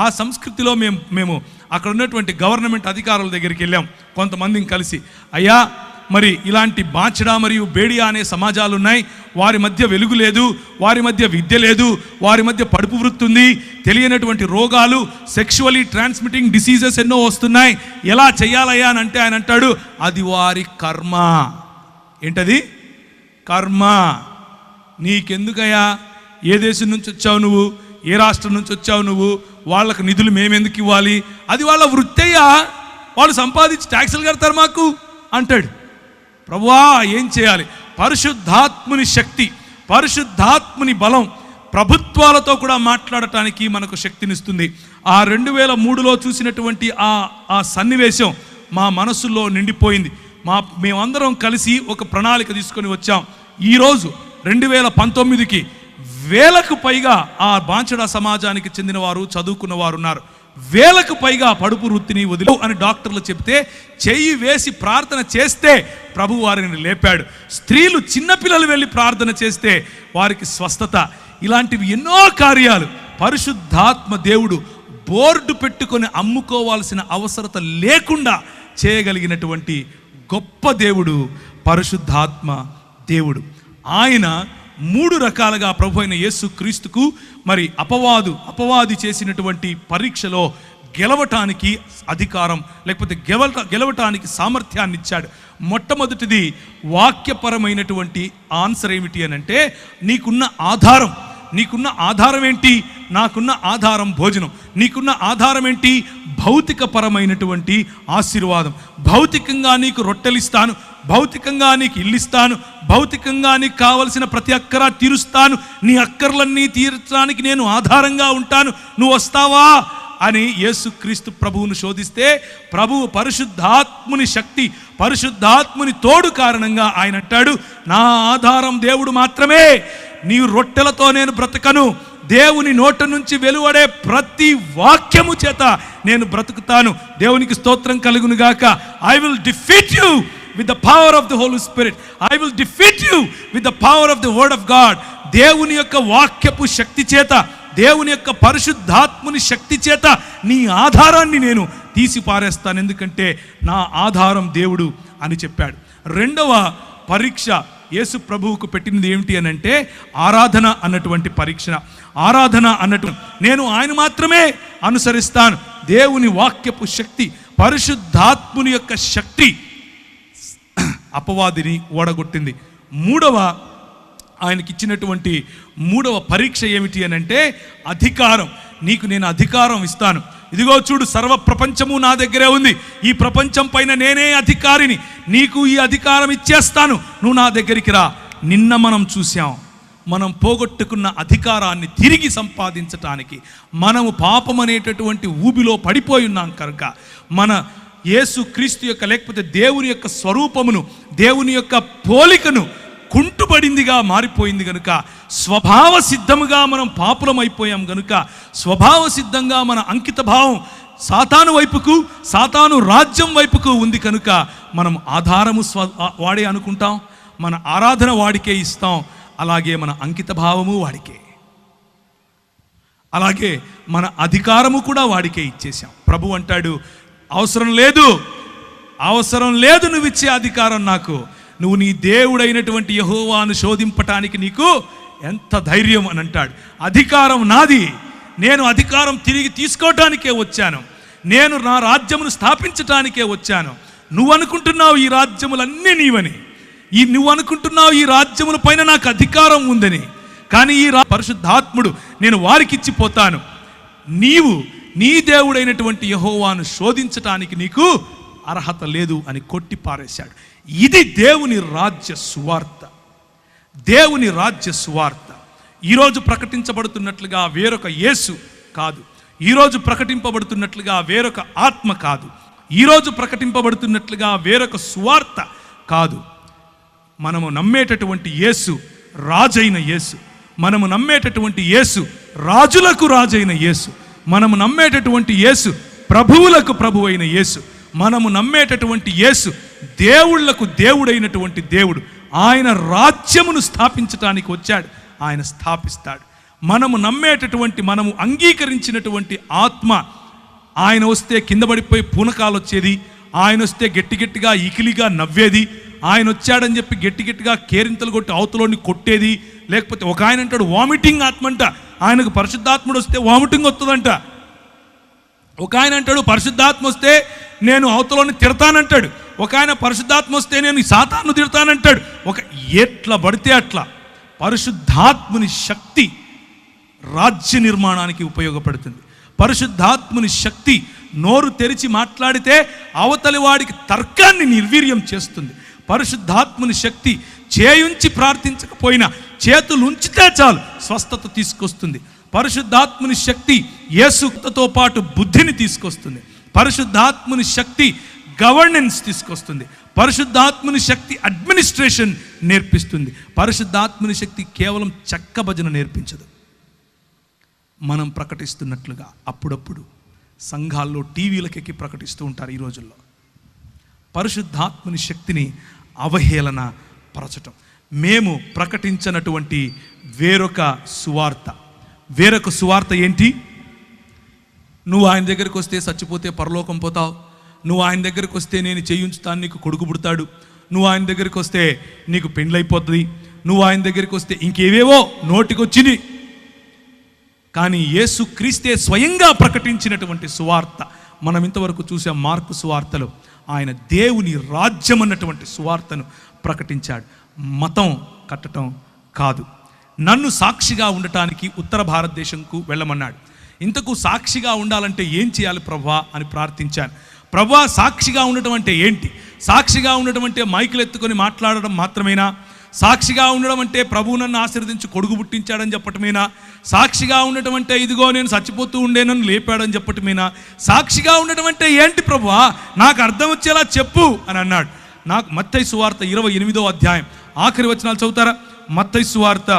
S1: ఆ సంస్కృతిలో మేము అక్కడ ఉన్నటువంటి గవర్నమెంట్ అధికారుల దగ్గరికి వెళ్ళాం కొంతమందిని కలిసి. అయ్యా, మరి ఇలాంటి బాచడా మరియు బేడియా అనే సమాజాలు ఉన్నాయి, వారి మధ్య వెలుగు లేదు, వారి మధ్య విద్య లేదు, వారి మధ్య పడుపు వృత్తి ఉంది, తెలియనటువంటి రోగాలు, సెక్షువలీ ట్రాన్స్మిటింగ్ డిసీజెస్ ఎన్నో వస్తున్నాయి, ఎలా చెయ్యాలయ్యా అని అంటే ఆయన అంటాడు, అది వారి కర్మ. ఏంటది? కర్మ. నీకెందుకయ్యా? ఏ దేశం నుంచి వచ్చావు నువ్వు? ఏ రాష్ట్రం నుంచి వచ్చావు నువ్వు? వాళ్ళకు నిధులు మేమెందుకు ఇవ్వాలి? అది వాళ్ళ వృత్తయ్యా, వాళ్ళు సంపాదించి ట్యాక్సులు కడతారు మాకు అంటాడు. ప్రభువా, ఏం చేయాలి? పరిశుద్ధాత్ముని శక్తి, పరిశుద్ధాత్ముని బలం ప్రభుత్వాలతో కూడా మాట్లాడటానికి మనకు శక్తినిస్తుంది. ఆ 2003లో చూసినటువంటి ఆ సన్నివేశం మా మనసులో నిండిపోయింది. మేమందరం కలిసి ఒక ప్రణాళిక తీసుకొని వచ్చాం. ఈరోజు 2019కి 1000కు పైగా ఆ బాంచడా సమాజానికి చెందిన వారు, చదువుకున్న వారు ఉన్నారు. 1000కు పైగా పడుపు వృత్తిని వదిలేవు అని డాక్టర్లు చెప్తే చెయ్యి వేసి ప్రార్థన చేస్తే ప్రభు వారిని లేపాడు. స్త్రీలు, చిన్నపిల్లలు వెళ్ళి ప్రార్థన చేస్తే వారికి స్వస్థత. ఇలాంటివి ఎన్నో కార్యాలు పరిశుద్ధాత్మ దేవుడు బోర్డు పెట్టుకొని అమ్ముకోవాల్సిన అవసరత లేకుండా చేయగలిగినటువంటి గొప్ప దేవుడు పరిశుద్ధాత్మ దేవుడు. ఆయన 3 రకాలుగా ప్రభు అయిన యేసు క్రీస్తుకు మరి అపవాది చేసినటువంటి పరీక్షలో గెలవటానికి అధికారం, లేకపోతే గెలవటానికి సామర్థ్యాన్ని ఇచ్చాడు. మొట్టమొదటిది వాక్యపరమైనటువంటి ఆన్సర్ ఏమిటి అని అంటే, నీకున్న ఆధారం ఏంటి? నాకున్న ఆధారం భోజనం. నీకున్న ఆధారం ఏంటి? భౌతికపరమైనటువంటి ఆశీర్వాదం. భౌతికంగా నీకు రొట్టెలిస్తాను, భౌతికంగా నీకు ఇల్లిస్తాను, భౌతికంగా నీకు కావలసిన ప్రతి అక్కర తీరుస్తాను, నీ అక్కర్లన్నీ తీర్చడానికి నేను ఆధారంగా ఉంటాను, నువ్వు వస్తావా అని యేసుక్రీస్తు ప్రభువును శోధిస్తే, ప్రభువు పరిశుద్ధాత్ముని శక్తి, పరిశుద్ధాత్ముని తోడు కారణంగా ఆయన అంటాడు, నా ఆధారం దేవుడు మాత్రమే. నీ రొట్టెలతో నేను బ్రతకను, దేవుని నోట నుంచి వెలువడే ప్రతి వాక్యము చేత నేను బ్రతుకుతాను. దేవునికి స్తోత్రం కలుగును గాక. I will defeat you with the power of the Holy Spirit. I will defeat you with the power of the word of God. దేవుని యొక్క వాక్యపు శక్తి చేత, దేవుని యొక్క పరిశుద్ధాత్ముని శక్తి చేత నీ ఆధారాన్ని నేను తీసి పారేస్తాను, ఎందుకంటే నా ఆధారం దేవుడు అని చెప్పాడు. 2వ పరీక్ష యేసు ప్రభువుకు పెట్టినది ఏమిటి అని అంటే, ఆరాధన అన్నటువంటి పరీక్ష. ఆరాధన అన్నట్టు నేను ఆయన మాత్రమే అనుసరిస్తాను. దేవుని వాక్యపు శక్తి, పరిశుద్ధాత్ముని యొక్క శక్తి అపవాదిని ఓడగొట్టింది. ఆయనకిచ్చినటువంటి 3వ పరీక్ష ఏమిటి అని అంటే, అధికారం. నీకు నేను అధికారం ఇస్తాను. ఇదిగో చూడు, సర్వ ప్రపంచము నా దగ్గరే ఉంది, ఈ ప్రపంచం పైన నేనే అధికారిని, నీకు ఈ అధికారం ఇచ్చేస్తాను, నువ్వు నా దగ్గరికి రా. నిన్న మనం చూసాం, మనం పోగొట్టుకున్న అధికారాన్ని తిరిగి సంపాదించటానికి మనము పాపం అనేటటువంటి ఊబిలో పడిపోయి ఉన్నాం కనుక మన యేసు క్రీస్తు యొక్క లేకపోతే దేవుని యొక్క స్వరూపమును, దేవుని యొక్క పోలికను కుంటుబడిందిగా మారిపోయింది కనుక, స్వభావ సిద్ధముగా మనం పాపులమైపోయాం కనుక, స్వభావ సిద్ధంగా మన అంకిత భావం సాతాను వైపుకు, సాతాను రాజ్యం వైపుకు ఉంది కనుక మనం ఆధారము వాడే అనుకుంటాం, మన ఆరాధన వాడికే ఇస్తాం, అలాగే మన అంకిత భావము వాడికే, అలాగే మన అధికారము కూడా వాడికే ఇచ్చేసాం. ప్రభు అంటాడు, అవసరం లేదు నువ్వు ఇచ్చే అధికారం నాకు, నువ్వు నీ దేవుడైనటువంటి యెహోవాను శోధింపటానికి నీకు ఎంత ధైర్యం అని అంటాడు. అధికారం నాది, నేను అధికారం తిరిగి తీసుకోవటానికే వచ్చాను, నేను నా రాజ్యమును స్థాపించటానికే వచ్చాను. నువ్వు అనుకుంటున్నావు ఈ రాజ్యములన్నీ నీవని, నువ్వు అనుకుంటున్నావు ఈ రాజ్యముల పైన నాకు అధికారం ఉందని, కానీ ఈ పరిశుద్ధాత్ముడు నేను వారికిచ్చిపోతాను, నీవు నీ దేవుడైనటువంటి యెహోవాను శోధించటానికి నీకు అర్హత లేదు అని కొట్టి పారేశాడు. ఇది దేవుని రాజ్య సువార్త, దేవుని రాజ్య సువార్త. ఈరోజు ప్రకటించబడుతున్నట్లుగా వేరొక యేసు కాదు, ఈరోజు ప్రకటింపబడుతున్నట్లుగా వేరొక ఆత్మ కాదు, ఈరోజు ప్రకటింపబడుతున్నట్లుగా వేరొక సువార్త కాదు. మనము నమ్మేటటువంటి యేసు రాజైన యేసు, మనము నమ్మేటటువంటి యేసు రాజులకు రాజైన యేసు, మనము నమ్మేటటువంటి యేసు ప్రభువులకు ప్రభువైన యేసు, మనము నమ్మేటటువంటి యేసు దేవుళ్లకు దేవుడైనటువంటి దేవుడు. ఆయన రాజ్యమును స్థాపించటానికి వచ్చాడు, ఆయన స్థాపిస్తాడు. మనము నమ్మేటటువంటి, మనము అంగీకరించినటువంటి ఆత్మ, ఆయన వస్తే కింద పడిపోయి పూనకాలు వచ్చేది, ఆయన వస్తే గట్టిగా ఇకిలిగా నవ్వేది, ఆయన వచ్చాడని చెప్పి గట్టిగా కేరింతలు కొట్టి అవతలోని కొట్టేది, లేకపోతే ఒక ఆయన అంటాడు వామిటింగ్ ఆత్మ అంట, ఆయనకు పరిశుద్ధాత్ముడు వస్తే వామిటింగ్ వస్తుందంట. ఒక ఆయన అంటాడు పరిశుద్ధాత్మ వస్తే నేను అవతలోని తిడతానంటాడు, ఒక ఆయన పరిశుద్ధాత్మ వస్తే నేను సాతాను తిడతానంటాడు. ఎట్లా పడితే అట్లా. పరిశుద్ధాత్ముని శక్తి రాజ్య నిర్మాణానికి ఉపయోగపడుతుంది. పరిశుద్ధాత్ముని శక్తి నోరు తెరిచి మాట్లాడితే అవతలి వాడికి తర్కాన్ని నిర్వీర్యం చేస్తుంది. పరిశుద్ధాత్ముని శక్తి చేయుంచి ప్రార్థించకపోయినా చేతులు ఉంచితే చాలు స్వస్థత తీసుకొస్తుంది. పరిశుద్ధాత్ముని శక్తి యేసుతో పాటు బుద్ధిని తీసుకొస్తుంది. పరిశుద్ధాత్ముని శక్తి గవర్నెన్స్ తీసుకొస్తుంది. పరిశుద్ధాత్ముని శక్తి అడ్మినిస్ట్రేషన్ నేర్పిస్తుంది. పరిశుద్ధాత్ముని శక్తి కేవలం చెక్క భజన నేర్పించదు. మనం ప్రకటిస్తున్నట్లుగా అప్పుడప్పుడు సంఘాల్లో టీవీలకెక్కి ప్రకటిస్తూ ఉంటారు ఈ రోజుల్లో. పరిశుద్ధాత్ముని శక్తిని అవహేళన పరచటం. మేము ప్రకటించినటువంటి వేరొక సువార్త ఏంటి? నువ్వు ఆయన దగ్గరికి వస్తే చచ్చిపోతే పరలోకం పోతావు, నువ్వు ఆయన దగ్గరికి వస్తే నేను చేయించుతాను, నీకు కొడుకు పుడతాడు, నువ్వు ఆయన దగ్గరికి వస్తే నీకు పెండ్లైపోతుంది, నువ్వు ఆయన దగ్గరికి వస్తే ఇంకేవేవో నోటికొచ్చిని. కానీ యేసు క్రీస్తే స్వయంగా ప్రకటించినటువంటి సువార్త మనం ఇంతవరకు చూసాం. మార్కు సువార్తలో ఆయన దేవుని రాజ్యం అన్నటువంటి సువార్తను ప్రకటించాడు. మతం కట్టడం కాదు. నన్ను సాక్షిగా ఉండటానికి ఉత్తర భారతదేశంకు వెళ్ళమన్నాడు. ఇంతకు సాక్షిగా ఉండాలంటే ఏం చేయాలి ప్రభువా అని ప్రార్థించాను. ప్రభువా, సాక్షిగా ఉండటం అంటే ఏంటి? సాక్షిగా ఉండటం అంటే మైకులు ఎత్తుకొని మాట్లాడడం మాత్రమేనా? సాక్షిగా ఉండడం అంటే ప్రభువు నన్ను ఆశీర్వదించి కొడుకు పుట్టించాడని చెప్పటమేనా? సాక్షిగా ఉండటం అంటే ఇదిగో నేను చచ్చిపోతూ ఉండేనని లేపాడని చెప్పటమేనా? సాక్షిగా ఉండటం అంటే ఏంటి ప్రభువా, నాకు అర్థం వచ్చేలా చెప్పు అని అన్నాడు. నాకు మత్తయి సువార్త 28వ అధ్యాయం ఆఖరి వచనాలు చదువుతారా? మత్తయి సువార్త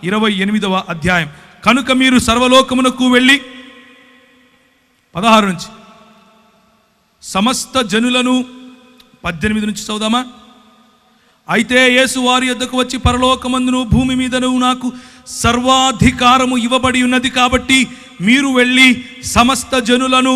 S1: 28వ అధ్యాయం. కనుక మీరు సర్వలోకమునకు వెళ్ళి 16 నుంచి సమస్త జనులను 18 నుంచి చదువుదామా? అయితే యేసు వారి యొద్దకు వచ్చి, పరలోకమందును భూమి మీదను నాకు సర్వాధికారము ఇవ్వబడి ఉన్నది కాబట్టి మీరు వెళ్ళి సమస్త జనులను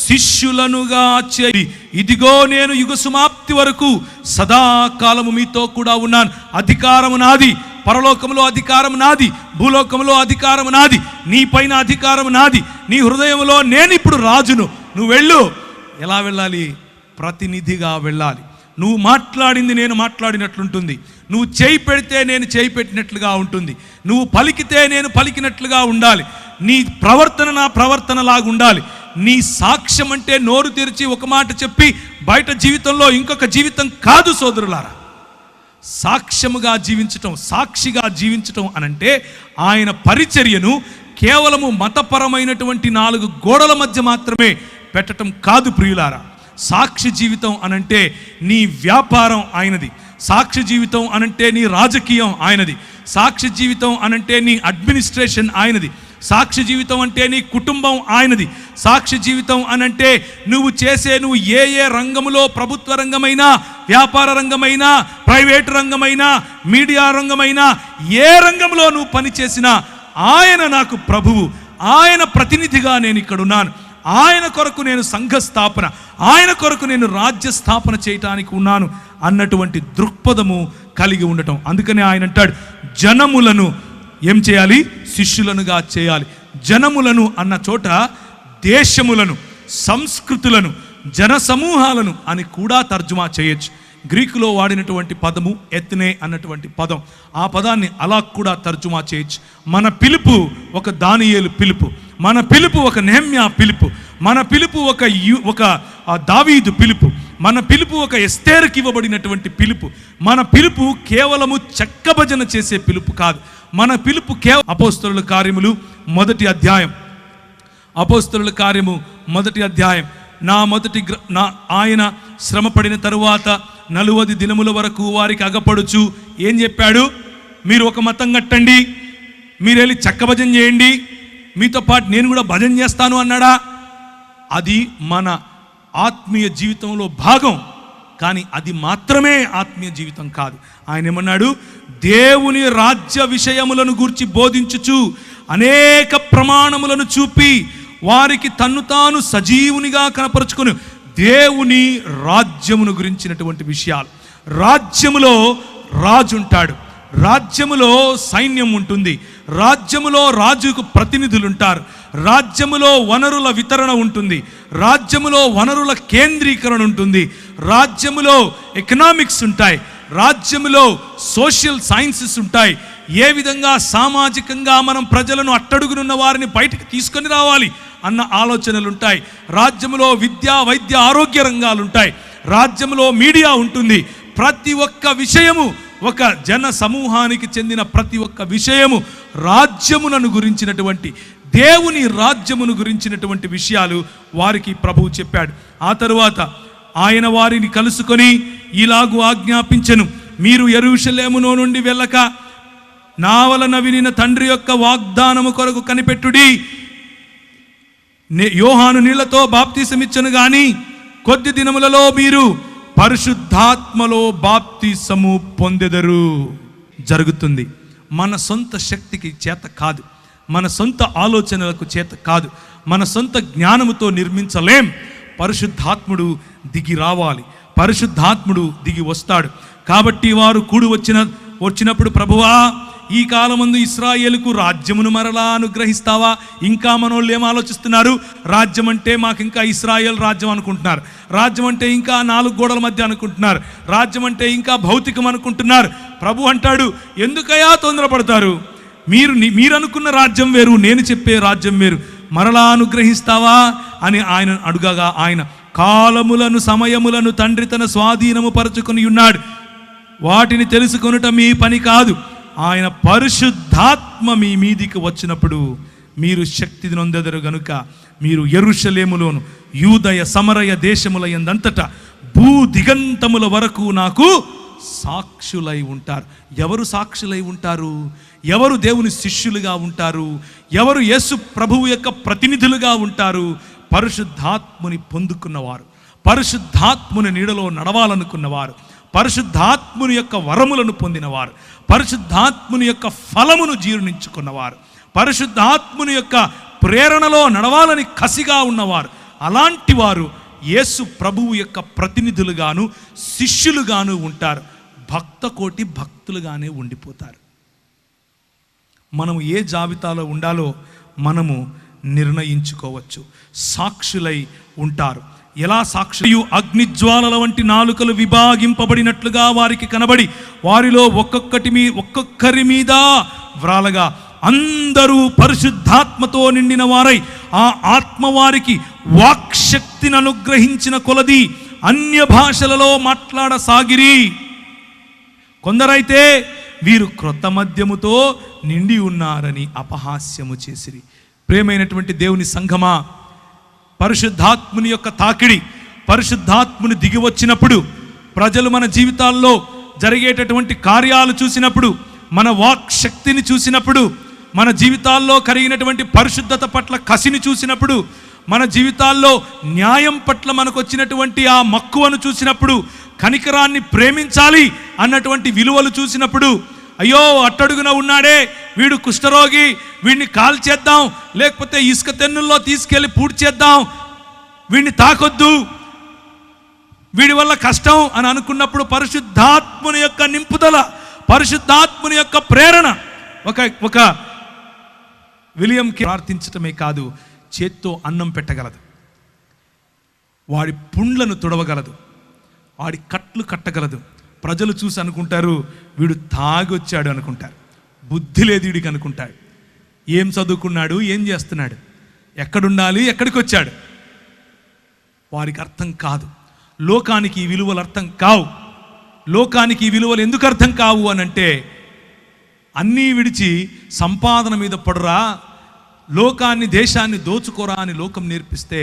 S1: శిష్యులనుగా చేయి. ఇదిగో నేను యుగ సమాప్తి వరకు సదాకాలము మీతో కూడా ఉన్నాను. అధికారము నాది, పరలోకములో అధికారం నాది, భూలోకములో అధికారం నాది, నీ పైన అధికారం నాది, నీ హృదయంలో నేను ఇప్పుడు రాజును. నువ్వు వెళ్ళు. ఎలా వెళ్ళాలి? ప్రతినిధిగా వెళ్ళాలి. నువ్వు మాట్లాడింది నేను మాట్లాడినట్లుంటుంది, నువ్వు చేయి పెడితే నేను చేయి పెట్టినట్లుగా ఉంటుంది, నువ్వు పలికితే నేను పలికినట్లుగా ఉండాలి, నీ ప్రవర్తన నా ప్రవర్తనలాగా ఉండాలి. నీ సాక్ష్యం అంటే నోరు తెరిచి ఒక మాట చెప్పి బయట జీవితంలో ఇంకొక జీవితం కాదు సోదరులారా. సాక్ష్యముగా జీవించటం, సాక్షిగా జీవించటం అనంటే ఆయన పరిచర్యను కేవలము మతపరమైనటువంటి 4 గోడల మధ్య మాత్రమే పెట్టటం కాదు ప్రియులారా. సాక్షి జీవితం అనంటే నీ వ్యాపారం ఆయనది, సాక్షి జీవితం అనంటే నీ రాజకీయం ఆయనది, సాక్షి జీవితం అనంటే నీ అడ్మినిస్ట్రేషన్ ఆయనది, సాక్షి జీవితం అంటే నీ కుటుంబం ఆయనది, సాక్షి జీవితం అనంటే నువ్వు ఏ రంగములో, ప్రభుత్వ రంగమైనా, వ్యాపార రంగమైనా, ప్రైవేటు రంగమైనా, మీడియా రంగమైనా, ఏ రంగంలో నువ్వు పనిచేసినా ఆయన నాకు ప్రభువు, ఆయన ప్రతినిధిగా నేను ఇక్కడున్నాను, ఆయన కొరకు నేను సంఘ స్థాపన, ఆయన కొరకు నేను రాజ్య స్థాపన చేయటానికి ఉన్నాను అన్నటువంటి దృక్పథము కలిగి ఉండటం. అందుకనే ఆయన అంటాడు, జనములను ఏం చేయాలి? శిష్యులనుగా చేయాలి. జనములను అన్న చోట దేశములను, సంస్కృతులను, జన సమూహాలను అని కూడా తర్జుమా చేయొచ్చు. గ్రీకులో వాడినటువంటి పదము ఎత్నే అన్నటువంటి పదం, ఆ పదాన్ని అలా కూడా తర్జుమా చేయొచ్చు. మన పిలుపు ఒక దానియేలు పిలుపు, మన పిలుపు ఒక నెహెమ్యా పిలుపు, మన పిలుపు ఒక దావీదు పిలుపు, మన పిలుపు ఒక ఎస్తేరుకి ఇవ్వబడినటువంటి పిలుపు. మన పిలుపు కేవలము చెక్కభజన చేసే పిలుపు కాదు. మన పిలుపు అపోస్తలుల కార్యములు 1వ అధ్యాయం, అపోస్తలుల కార్యము 1వ అధ్యాయం. ఆయన శ్రమపడిన తరువాత 40 దినముల వరకు వారికి అగపడుచు ఏం చెప్పాడు? మీరు ఒక మతం కట్టండి, మీరు వెళ్ళి చెక్క భజన చేయండి, మీతో పాటు నేను కూడా భజన చేస్తాను అన్నాడా? అది మన ఆత్మీయ జీవితంలో భాగం, కానీ అది మాత్రమే ఆత్మీయ జీవితం కాదు. ఆయన ఏమన్నాడు? దేవుని రాజ్య విషయములను గూర్చి బోధించుచు అనేక ప్రమాణములను చూపి వారికి తన్ను తాను సజీవునిగా కనపరుచుకొని దేవుని రాజ్యమును గురించినటువంటి విషయాలు. రాజ్యములో రాజు ఉంటాడు, రాజ్యములో సైన్యం ఉంటుంది, రాజ్యములో రాజుకు ప్రతినిధులు ఉంటారు, రాజ్యములో వనరుల వితరణ ఉంటుంది, రాజ్యములో వనరుల కేంద్రీకరణ ఉంటుంది, రాజ్యములో ఎకనామిక్స్ ఉంటాయి, రాజ్యములో సోషల్ సైన్సెస్ ఉంటాయి. ఏ విధంగా సామాజికంగా మనం ప్రజలను అట్టడుగునున్న వారిని బయటికి తీసుకొని రావాలి అన్న ఆలోచనలు ఉంటాయి. రాజ్యములో విద్య, వైద్య, ఆరోగ్య రంగాలు ఉంటాయి, రాజ్యములో మీడియా ఉంటుంది. ప్రతి ఒక్క విషయము, ఒక జన సమూహానికి చెందిన ప్రతి ఒక్క విషయము రాజ్యములను గురించినటువంటి, దేవుని రాజ్యమును గురించినటువంటి విషయాలు వారికి ప్రభువు చెప్పాడు. ఆ తరువాత ఆయన వారిని కలుసుకొని ఇలాగు ఆజ్ఞాపించెను, మీరు యెరూషలేములో నుండి వెళ్ళక నా వలన వినిన తండ్రి యొక్క వాగ్దానము కొరకు కనిపెట్టుడి. యోహాను నీళ్లతో బాప్తిసమిచ్చను గాని కొద్ది దినములలో మీరు పరిశుద్ధాత్మలో బాప్తిసము పొందెదరు. జరుగుతుంది. మన సొంత శక్తికి చేత కాదు, మన సొంత ఆలోచనలకు చేత కాదు, మన సొంత జ్ఞానముతో నిర్మించలేం. పరిశుద్ధాత్ముడు దిగి రావాలి, పరిశుద్ధాత్ముడు దిగి వస్తాడు. కాబట్టి వారు కూడి వచ్చినప్పుడు, ప్రభువా ఈ కాలమందు ఇశ్రాయేలుకు రాజ్యమును మరలా అనుగ్రహిస్తావా? ఇంకా మనోళ్ళు ఏం ఆలోచిస్తున్నారు? రాజ్యం అంటే మాకు ఇంకా ఇశ్రాయేల్ రాజ్యం అనుకుంటున్నారు, రాజ్యం అంటే ఇంకా 4 గోడల మధ్య అనుకుంటున్నారు, రాజ్యం అంటే ఇంకా భౌతికం అనుకుంటున్నారు. ప్రభు అంటాడు, ఎందుకయ్యా తొందరపడతారు? మీరు అనుకున్న రాజ్యం వేరు, నేను చెప్పే రాజ్యం వేరు. మరలా అనుగ్రహిస్తావా అని ఆయన అడుగగా, ఆయన కాలములను సమయములను తండ్రి తన స్వాధీనము పరచుకొని ఉన్నాడు, వాటిని తెలుసుకొనుట మీ పని కాదు. ఆయన పరిశుద్ధాత్మ మీ మీదికి వచ్చినప్పుడు మీరు శక్తిని నొందెదరు గనుక మీరు యెరూషలేములోను యూదయ సమరయ దేశముల యందంతటా భూ దిగంతముల వరకు నాకు సాక్షులై ఉంటారు. ఎవరు సాక్షులై ఉంటారు? ఎవరు దేవుని శిష్యులుగా ఉంటారు? ఎవరు యేసు ప్రభువు యొక్క ప్రతినిధులుగా ఉంటారు? పరిశుద్ధాత్ముని పొందుకున్నవారు, పరిశుద్ధాత్ముని నీడలో నడవాలనుకున్నవారు, పరిశుద్ధాత్ముని యొక్క వరములను పొందినవారు, పరిశుద్ధాత్ముని యొక్క ఫలమును జీర్ణించుకున్నవారు, పరిశుద్ధాత్ముని యొక్క ప్రేరణలో నడవాలని కసిగా ఉన్నవారు. అలాంటి వారు యేసు ప్రభువు యొక్క ప్రతినిధులుగాను శిష్యులుగాను ఉంటారు. భక్త కోటి భక్తులుగానే ఉండిపోతారు. మనము ఏ జాబితాలో ఉండాలో మనము నిర్ణయించుకోవచ్చు. సాక్షులై ఉంటారు. ఎలా సాక్షులు? అగ్నిజ్వాలల వంటి నాలుకలు విభాగింపబడినట్లుగా వారికి కనబడి వారిలో ఒక్కొక్కరి మీద వ్రాలగా అందరూ పరిశుద్ధాత్మతో నిండిన వారై ఆ ఆత్మ వారికి వాక్శక్తిని అనుగ్రహించిన కొలది అన్య భాషలలో మాట్లాడసాగిరి. కొందరైతే వీరు క్రొత్త మద్యముతో నిండి ఉన్నారని అపహాస్యము చేసిరి. ప్రియమైనటువంటి దేవుని సంఘమా, పరిశుద్ధాత్ముని యొక్క తాకిడి, పరిశుద్ధాత్ముని దిగి వచ్చినప్పుడు, ప్రజలు మన జీవితాల్లో జరిగేటటువంటి కార్యాలు చూసినప్పుడు, మన వాక్ శక్తిని చూసినప్పుడు, మన జీవితాల్లో కలిగినటువంటి పరిశుద్ధత పట్ల కసిని చూసినప్పుడు, మన జీవితాల్లో న్యాయం పట్ల మనకు వచ్చినటువంటి ఆ మక్కువను చూసినప్పుడు, కనికరాన్ని ప్రేమించాలి అన్నటువంటి విలువలు చూసినప్పుడు, అయ్యో అట్టడుగున ఉన్నాడే వీడు కుష్ఠరోగి, వీడిని కాల్చేద్దాం, లేకపోతే ఇసుక తెన్నుల్లో తీసుకెళ్ళి పూడ్చేద్దాం, వీడిని తాకొద్దు, వీడి వల్ల కష్టం అని అనుకున్నప్పుడు పరిశుద్ధాత్ముని యొక్క నింపుదల, పరిశుద్ధాత్ముని యొక్క ప్రేరణ ఒక విలియంకి ప్రార్థించటమే కాదు, చేత్తో అన్నం పెట్టగలదు, వాడి పుండ్లను తుడవగలదు, వాడి కట్లు కట్టగలదు. ప్రజలు చూసి అనుకుంటారు వీడు తాగొచ్చాడు అనుకుంటారు, బుద్ధి లేదు వీడికి అనుకుంటాడు. ఏం చదువుకున్నాడు, ఏం చేస్తున్నాడు, ఎక్కడుండాలి, ఎక్కడికి వచ్చాడు, వారికి అర్థం కాదు. లోకానికి ఈ విలువలు అర్థం కావు. లోకానికి ఈ విలువలు ఎందుకు అర్థం కావు అనంటే, అన్నీ విడిచి సంపాదన మీద పడురా, లోకాన్ని దేశాన్ని దోచుకోరా అని లోకం నేర్పిస్తే,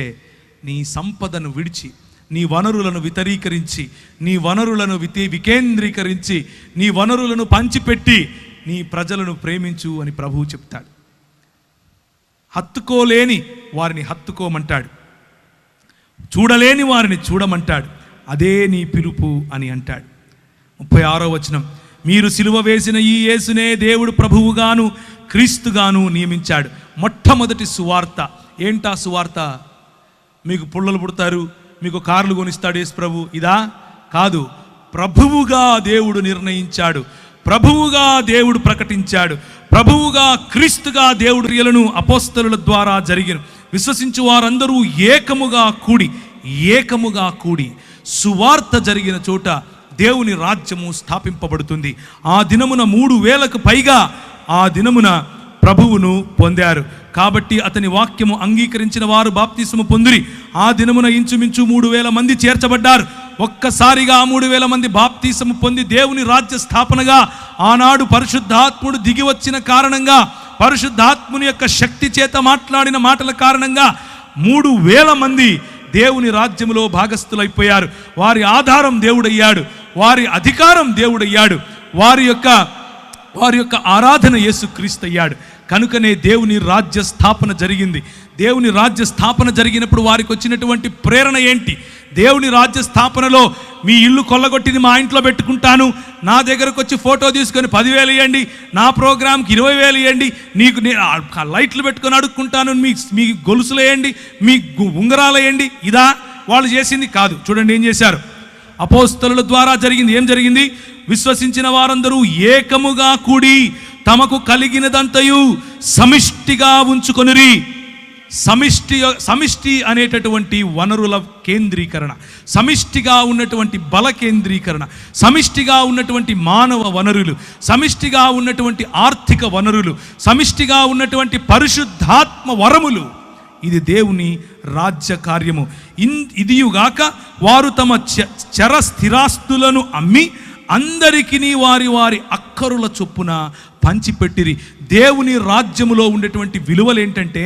S1: నీ సంపదను విడిచి, నీ వనరులను వితరీకరించి, నీ వనరులను వికేంద్రీకరించి, నీ వనరులను పంచిపెట్టి నీ ప్రజలను ప్రేమించు అని ప్రభువు చెప్తాడు. హత్తుకోలేని వారిని హత్తుకోమంటాడు, చూడలేని వారిని చూడమంటాడు. అదే నీ పిలుపు అని అంటాడు. 36వ వచనం, మీరు సిలువ వేసిన ఈ యేసునే దేవుడు ప్రభువుగాను క్రీస్తుగాను నియమించాడు. మొట్టమొదటి సువార్త ఏంటా సువార్త? మీకు పుల్లలు పుడతారు, మీకు కార్లు కొనిస్తాడు యేసు ప్రభు, ఇదా? కాదు. ప్రభువుగా దేవుడు నిర్ణయించాడు, ప్రభువుగా దేవుడు ప్రకటించాడు, ప్రభువుగా క్రీస్తుగా దేవుడు క్రియలను అపోస్తలుల ద్వారా జరిగిన విశ్వసించు వారందరూ ఏకముగా కూడి సువార్త జరిగిన చోట దేవుని రాజ్యము స్థాపింపబడుతుంది. ఆ దినమున 3,000కు పైగా ఆ దినమున ప్రభువును పొందారు. కాబట్టి అతని వాక్యము అంగీకరించిన వారు బాప్తిసము పొందిరి. ఆ దినమున ఇంచుమించు 3,000 మంది చేర్చబడ్డారు. ఒక్కసారిగా 3,000 మంది బాప్తిసము పొంది దేవుని రాజ్య స్థాపనగా ఆనాడు పరిశుద్ధాత్ముడు దిగి వచ్చిన కారణంగా, పరిశుద్ధాత్ముని యొక్క శక్తి చేత మాట్లాడిన మాటల కారణంగా 3,000 మంది దేవుని రాజ్యములో భాగస్థులైపోయారు. వారి ఆధారం దేవుడయ్యాడు, వారి అధికారం దేవుడయ్యాడు, వారి యొక్క ఆరాధన యేసుక్రీస్తు అయ్యాడు. కనుకనే దేవుని రాజ్య స్థాపన జరిగింది. దేవుని రాజ్య స్థాపన జరిగినప్పుడు వారికి వచ్చినటువంటి ప్రేరణ ఏంటి? దేవుని రాజ్య స్థాపనలో మీ ఇల్లు కొల్లగొట్టింది మా ఇంట్లో పెట్టుకుంటాను, నా దగ్గరకు వచ్చి ఫోటో తీసుకొని 10,000 ఇవ్వండి, నా ప్రోగ్రామ్కి 20,000 ఇవ్వండి, నీకు లైట్లు పెట్టుకొని అడుక్కుంటాను, మీ గొలుసులు వేయండి, మీ ఉంగరాలు వేయండి, ఇదా వాళ్ళు చేసింది? కాదు. చూడండి ఏం చేశారు. అపోస్తలుల ద్వారా జరిగింది. ఏం జరిగింది? విశ్వసించిన వారందరూ ఏకముగా కూడి తమకు కలిగినదంతయు సమిష్టిగా ఉంచుకొనిరి. సమిష్టి అనేటటువంటి వనరుల కేంద్రీకరణ, సమిష్టిగా ఉన్నటువంటి బల కేంద్రీకరణ, సమిష్టిగా ఉన్నటువంటి మానవ వనరులు, సమిష్టిగా ఉన్నటువంటి ఆర్థిక వనరులు, సమిష్టిగా ఉన్నటువంటి పరిశుద్ధాత్మ వరములు, ఇది దేవుని రాజ్య కార్యము. ఇదియుగాక వారు తమ చర స్థిరాస్తులను అమ్మి అందరికీ వారి వారి అక్కరుల చొప్పున పంచిపెట్టిరి. దేవుని రాజ్యములో ఉండేటువంటి విలువలు ఏంటంటే,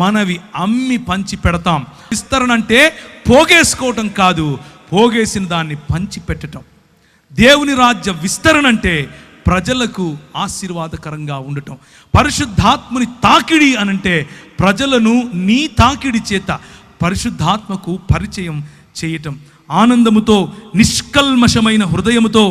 S1: మనవి అమ్మి పంచి పెడతాం. విస్తరణ అంటే పోగేసుకోవటం కాదు, పోగేసిన దాన్ని పంచి పెట్టడం. దేవుని రాజ్య విస్తరణ అంటే ప్రజలకు ఆశీర్వాదకరంగా ఉండటం. పరిశుద్ధాత్మని తాకిడి అనంటే ప్రజలను నీ తాకిడి చేత పరిశుద్ధాత్మకు పరిచయం చేయటం. ఆనందముతో నిష్కల్మషమైన హృదయముతో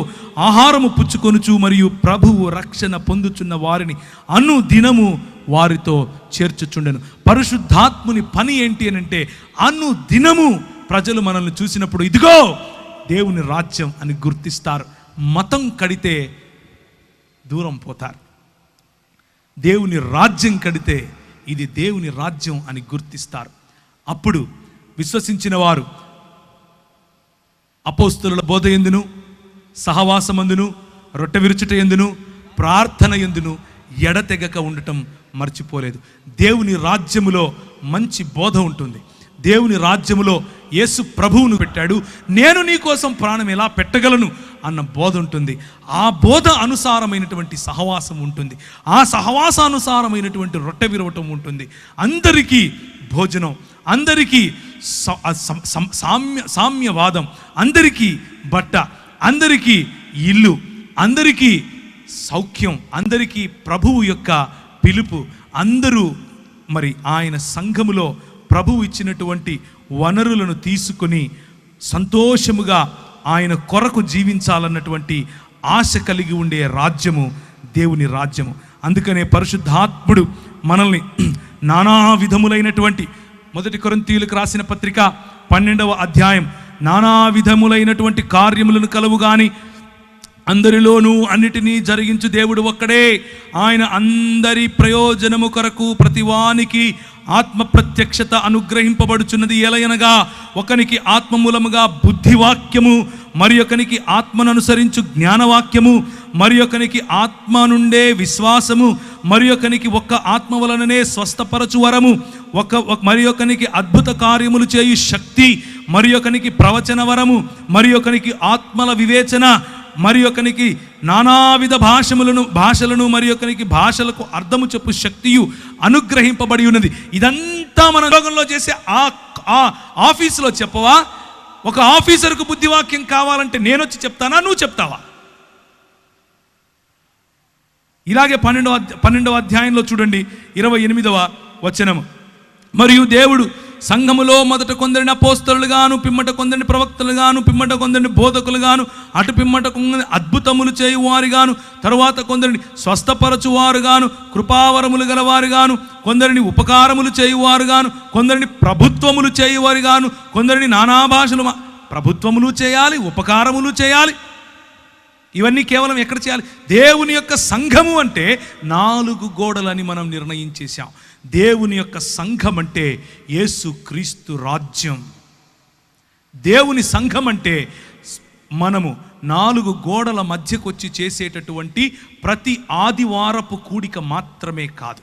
S1: ఆహారము పుచ్చుకొనుచు మరియు ప్రభువు రక్షణ పొందుచున్న వారిని అనుదినము వారితో చేర్చుచుండెను. పరిశుద్ధాత్ముని పని ఏంటి అని అంటే, అనుదినము ప్రజలు మనల్ని చూసినప్పుడు ఇదిగో దేవుని రాజ్యం అని గుర్తిస్తారు. మతం కడితే దూరం పోతారు, దేవుని రాజ్యం కడితే ఇది దేవుని రాజ్యం అని గుర్తిస్తారు. అప్పుడు విశ్వసించిన వారు అపోస్తలుల బోధ ఎందును, సహవాసమందును, రొట్టె విరుచుట ఎందును, ప్రార్థన ఎందును ఎడతెగక ఉండటం మర్చిపోలేదు. దేవుని రాజ్యములో మంచి బోధ ఉంటుంది. దేవుని రాజ్యములో యేసు ప్రభువును పెట్టాడు. నేను నీ కోసం ప్రాణం ఎలా పెట్టగలను అన్న బోధ ఉంటుంది. ఆ బోధ అనుసారమైనటువంటి సహవాసం ఉంటుంది. ఆ సహవాసానుసారమైనటువంటి రొట్టె విరవటం ఉంటుంది. అందరికీ భోజనం, అందరికీ సామ్యవాదం, అందరికీ బట్ట, అందరికీ ఇల్లు, అందరికీ సౌఖ్యం, అందరికీ ప్రభువు యొక్క పిలుపు. అందరూ మరి ఆయన సంఘములో ప్రభువు ఇచ్చినటువంటి వనరులను తీసుకొని సంతోషముగా ఆయన కొరకు జీవించాలన్నటువంటి ఆశ కలిగి ఉండే రాజ్యము దేవుని రాజ్యము. అందుకనే పరిశుద్ధాత్ముడు మనల్ని నానా విధములైనటువంటి, 1 కొరింథీయులకు రాసిన పత్రిక 12వ అధ్యాయం, నానా విధములైనటువంటి కార్యములను కలవు గాని అందరిలోనూ అన్నిటినీ జరిగించు దేవుడు ఒక్కడే. ఆయన అందరి ప్రయోజనము కొరకు ప్రతివానికి ఆత్మ ప్రత్యక్షత అనుగ్రహింపబడుచున్నది. ఎలయనగా ఒకనికి ఆత్మ మూలముగా బుద్ధివాక్యము, మరి ఒకనికి ఆత్మను అనుసరించు జ్ఞానవాక్యము, మరి ఒకనికి ఆత్మ నుండే విశ్వాసము, మరి ఒకనికి ఒక్క ఆత్మ వలననే స్వస్థపరచు వరము, మరి ఒకనికి అద్భుత కార్యములు చేయు శక్తి, మరి ఒకనికి ప్రవచన వరము, మరి ఒకనికి ఆత్మల వివేచన, మరి ఒకనికి నానావిధ భాషలను మరి ఒకనికి భాషలకు అర్థము చెప్పు శక్తియు అనుగ్రహింపబడి ఉన్నది. ఇదంతా మన లోకంలో చేసే ఆ ఆఫీసులో చెప్పవా? ఒక ఆఫీసర్కు బుద్ధివాక్యం కావాలంటే నేను వచ్చి చెప్తానా, నువ్వు చెప్తావా? ఇలాగే 12వ అధ్యాయంలో చూడండి 28వ వచనము, మరియు దేవుడు సంఘములో మొదట కొందరిని అపోస్తలుగాను, పిమ్మట కొందరిని ప్రవక్తలుగాను, పిమ్మట కొందరిని బోధకులుగాను, అటు పిమ్మట కొందరిని అద్భుతములు చేయువారుగాను, తరువాత కొందరిని స్వస్థపరచువారుగాను, కృపావరములు గలవారుగాను, కొందరిని ఉపకారములు చేయువారుగాను, కొందరిని ప్రభుత్వములు చేయువారుగాను, కొందరిని నానా భాషలు. ప్రభుత్వములు చేయాలి, ఉపకారములు చేయాలి. ఇవన్నీ కేవలం ఎక్కడ చేయాలి? దేవుని యొక్క సంఘము అంటే 4 గోడలని మనం నిర్ణయించేశాం. దేవుని యొక్క సంఘం అంటే యేసు క్రీస్తు రాజ్యం. దేవుని సంఘం అంటే మనము 4 గోడల మధ్యకు వచ్చి చేసేటటువంటి ప్రతి ఆదివారపు కూడిక మాత్రమే కాదు.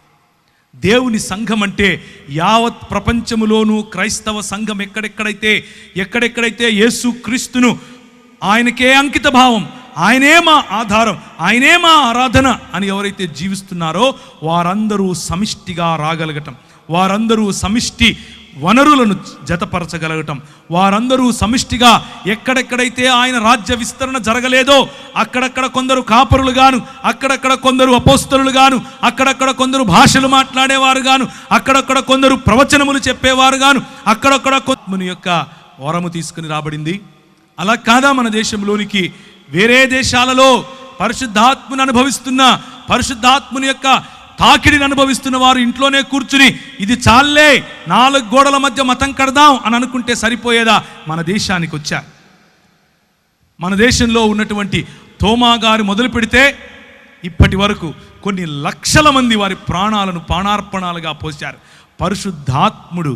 S1: దేవుని సంఘం అంటే యావత్ ప్రపంచములోనూ క్రైస్తవ సంఘం ఎక్కడెక్కడైతే యేసు క్రీస్తును, ఆయనకే అంకిత భావం, ఆయనే మా ఆధారం, ఆయనే మా ఆరాధన అని ఎవరైతే జీవిస్తున్నారో వారందరూ సమిష్టిగా రాగలగటం, వారందరూ సమిష్టి వనరులను జతపరచగలగటం, వారందరూ సమిష్టిగా ఎక్కడెక్కడైతే ఆయన రాజ్య విస్తరణ జరగలేదో అక్కడక్కడ కొందరు కాపరులుగాను, అక్కడక్కడ కొందరు అపోస్తలులుగాను, అక్కడక్కడ కొందరు భాషలు మాట్లాడేవారు గాను, అక్కడక్కడ కొందరు ప్రవచనములు చెప్పేవారు గాను, అక్కడక్కడ కొందరు యొక్క వరము తీసుకుని రాబడింది. అలా కాదా మన దేశంలోనికి వేరే దేశాలలో పరిశుద్ధాత్మను అనుభవిస్తున్న, పరిశుద్ధాత్మని యొక్క తాకిడిని అనుభవిస్తున్న వారు ఇంట్లోనే కూర్చుని ఇది చాలే 4 గోడల మధ్య మతం కడదాం అని అనుకుంటే సరిపోయేదా? మన దేశానికి వచ్చారు. మన దేశంలో ఉన్నటువంటి తోమా గారు మొదలు పెడితే ఇప్పటి వరకు కొన్ని లక్షల మంది వారి ప్రాణాలను ప్రాణార్పణాలుగా పోశారు. పరిశుద్ధాత్ముడు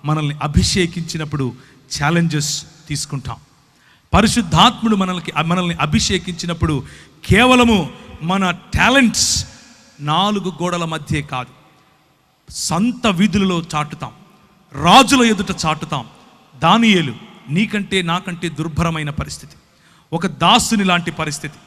S1: మనల్ని అభిషేకించినప్పుడు ఛాలెంజెస్ తీసుకుంటాం. పరిశుద్ధాత్ముడు మనల్ని అభిషేకించినప్పుడు కేవలము మన టాలెంట్స్ 4 గోడల మధ్యే కాదు, సంత వీధులలో చాటుతాం, రాజుల ఎదుట చాటుతాం. దానియేలు నీకంటే నాకంటే దుర్భరమైన పరిస్థితి, ఒక దాసుని లాంటి పరిస్థితి.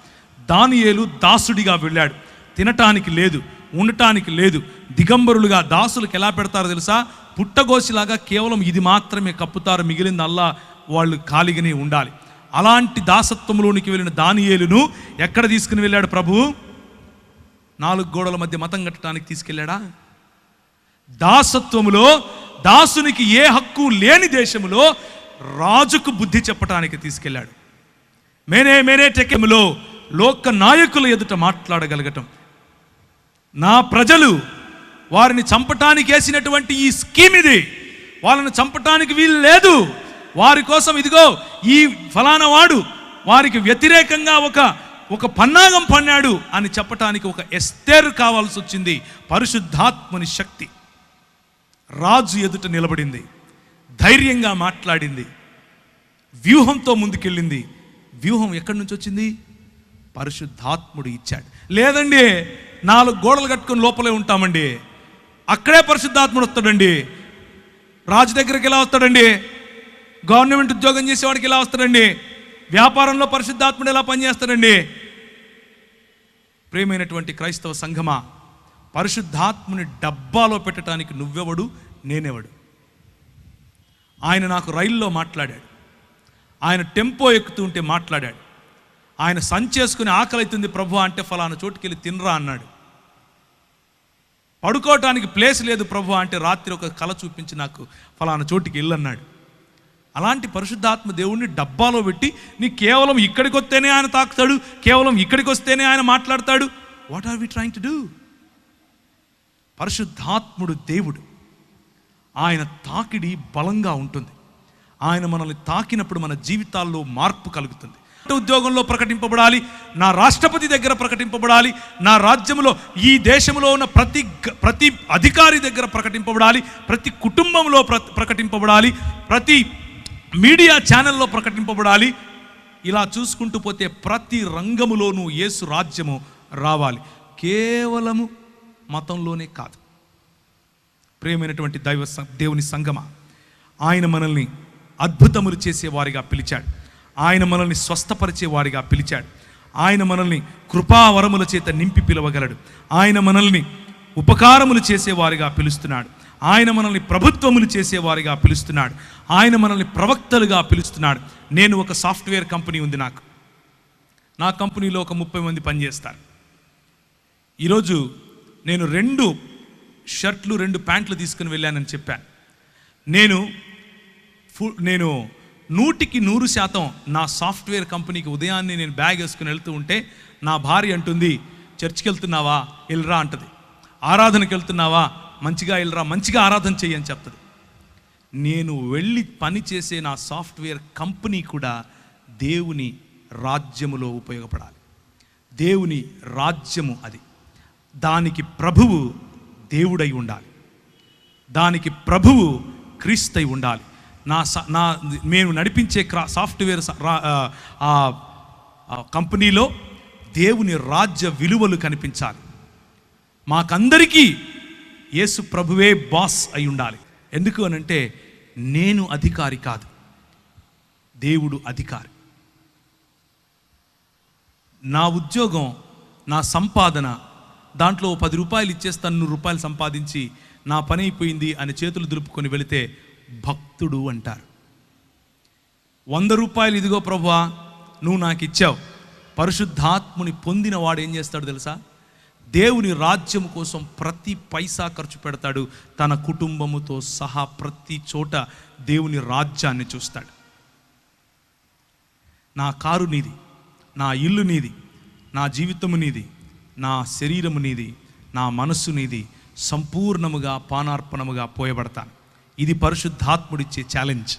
S1: దానియేలు దాసుడిగా వెళ్ళాడు, తినటానికి లేదు, ఉండటానికి లేదు, దిగంబరులుగా. దాసులకు ఎలా పెడతారో తెలుసా? పుట్టగోసిలాగా కేవలం ఇది మాత్రమే కప్పుతారు, మిగిలింది అల్లా వాళ్ళు ఖాళీగానే ఉండాలి. అలాంటి దాసత్వంలోనికి వెళ్ళిన దానియేలును ఎక్కడ తీసుకుని వెళ్ళాడు ప్రభువు? 4 గోడల మధ్య మతం కట్టడానికి తీసుకెళ్ళాడా? దాసత్వములో దాసునికి ఏ హక్కు లేని దేశములో రాజుకు బుద్ధి చెప్పడానికి తీసుకెళ్ళాడు. మేనే టెకెములో లోక నాయకుల ఎదుట మాట్లాడగలగటం. నా ప్రజలు వారిని చంపటానికి వేసినటువంటి ఈ స్కీమ్ ఇది, వాళ్ళని చంపటానికి వీలు లేదు, వారి కోసం ఇదిగో ఈ ఫలానా వాడు వారికి వ్యతిరేకంగా ఒక పన్నాగం పన్నాడు అని చెప్పటానికి ఒక ఎస్తేరు కావాల్సి వచ్చింది. పరిశుద్ధాత్మని శక్తి రాజు ఎదుట నిలబడింది, ధైర్యంగా మాట్లాడింది, వ్యూహంతో ముందుకెళ్ళింది. వ్యూహం ఎక్కడి నుంచి వచ్చింది? పరిశుద్ధాత్ముడు ఇచ్చాడు. లేదండి 4 గోడలు కట్టుకొని లోపలే ఉంటామండి, అక్కడే పరిశుద్ధాత్ముడు వస్తాడండి. రాజు దగ్గరికి ఎలా వస్తాడండి? గవర్నమెంట్ ఉద్యోగం చేసేవాడికి ఎలా వస్తాడండి? వ్యాపారంలో పరిశుద్ధాత్ముడు ఎలా పనిచేస్తాడండి? ప్రియమైనటువంటి క్రైస్తవ సంఘమా, పరిశుద్ధాత్ముని డబ్బాలో పెట్టడానికి నువ్వెవడు, నేనెవడు? ఆయన నాకు రైల్లో మాట్లాడాడు, ఆయన టెంపో ఎక్కుతూ ఉంటే మాట్లాడాడు, ఆయన సంచేసుకుని ఆకలి అవుతుంది ప్రభు అంటే ఫలానా చోటుకి వెళ్ళి తినరా అన్నాడు. పడుకోవటానికి ప్లేస్ లేదు ప్రభు అంటే రాత్రి ఒక కళ చూపించి నాకు ఫలానా చోటుకి వెళ్ళన్నాడు. అలాంటి పరిశుద్ధాత్మ దేవుణ్ణి డబ్బాలో పెట్టి నీ కేవలం ఇక్కడికి వస్తేనే ఆయన తాకుతాడు, కేవలం ఇక్కడికి వస్తేనే ఆయన మాట్లాడతాడు. What are we trying to do? పరిశుద్ధాత్ముడు దేవుడు, ఆయన తాకిడి బలంగా ఉంటుంది. ఆయన మనల్ని తాకినప్పుడు మన జీవితాల్లో మార్పు కలుగుతుంది. ఉద్యోగంలో ప్రకటింపబడాలి, నా రాష్ట్రపతి దగ్గర ప్రకటింపబడాలి, నా రాజ్యంలో ఈ దేశంలో ఉన్న ప్రతి అధికారి దగ్గర ప్రకటింపబడాలి, ప్రతి కుటుంబంలో ప్రకటింపబడాలి, ప్రతి మీడియా ఛానల్లో ప్రకటింపబడాలి. ఇలా చూసుకుంటూ పోతే ప్రతి రంగములోనూ యేసు రాజ్యము రావాలి, కేవలము మతంలోనే కాదు. ప్రియమైనటువంటి దేవుని సంగమా, ఆయన మనల్ని అద్భుతములు చేసేవారిగా పిలిచాడు, ఆయన మనల్ని స్వస్థపరిచేవారిగా పిలిచాడు, ఆయన మనల్ని కృపావరముల చేత నింపి పిలవగలడు, ఆయన మనల్ని ఉపకారములు చేసేవారిగా పిలుస్తున్నాడు, ఆయన మనల్ని ప్రభుత్వములు చేసేవారిగా పిలుస్తున్నాడు, ఆయన మనల్ని ప్రవక్తలుగా పిలుస్తున్నాడు. నేను ఒక సాఫ్ట్వేర్ కంపెనీ ఉంది, నా కంపెనీలో ఒక 30 మంది పనిచేస్తారు. ఈరోజు నేను 2 షర్ట్లు 2 ప్యాంట్లు తీసుకుని వెళ్ళానని చెప్పాను. నేను 100% నా సాఫ్ట్వేర్ కంపెనీకి ఉదయాన్నే నేను బ్యాగ్ వేసుకుని వెళ్తూ ఉంటే నా భార్య అంటుంది, చర్చికి వెళ్తున్నావా, వెళ్ళరా అంటది. ఆరాధనకి వెళ్తున్నావా, మంచిగా వెళ్ళరా, మంచిగా ఆరాధన చెయ్యి అని చెప్తుంది. నేను వెళ్ళి పని చేసే నా సాఫ్ట్వేర్ కంపెనీ కూడా దేవుని రాజ్యములో ఉపయోగపడాలి. దేవుని రాజ్యము అది, దానికి ప్రభువు దేవుడై ఉండాలి, దానికి ప్రభువు క్రీస్తై ఉండాలి. మేము నడిపించే సాఫ్ట్వేర్ కంపెనీలో దేవుని రాజ్య విలువలు కనిపించాలి. మాకందరికీ యేసు ప్రభువే బాస్ అయి ఉండాలి. ఎందుకు అనంటే నేను అధికారి కాదు, దేవుడు అధికారి. నా ఉద్యోగం, నా సంపాదన, దాంట్లో 10 రూపాయలు ఇచ్చేస్తాను, 100 రూపాయలు సంపాదించి నా పని అయిపోయింది అని చేతులు దులుపుకొని వెళితే భక్తుడు అంటారు. 100 రూపాయలు ఇదిగో ప్రభువా నువ్వు నాకు ఇచ్చావు. పరిశుద్ధాత్ముని పొందిన వాడు ఏం చేస్తాడు తెలుసా? దేవుని రాజ్యం కోసం ప్రతి పైసా ఖర్చు పెడతాడు, తన కుటుంబముతో సహా ప్రతి చోట దేవుని రాజ్యాన్ని చూస్తాడు. నా కారు నీది, నా ఇల్లు నీది, నా జీవితము నీది, నా శరీరము నీది, నా మనస్సు నీది, సంపూర్ణముగా పానార్పణముగా పోయబడతాను. ఇది పరిశుద్ధాత్ముడిచ్చే ఛాలెంజ్,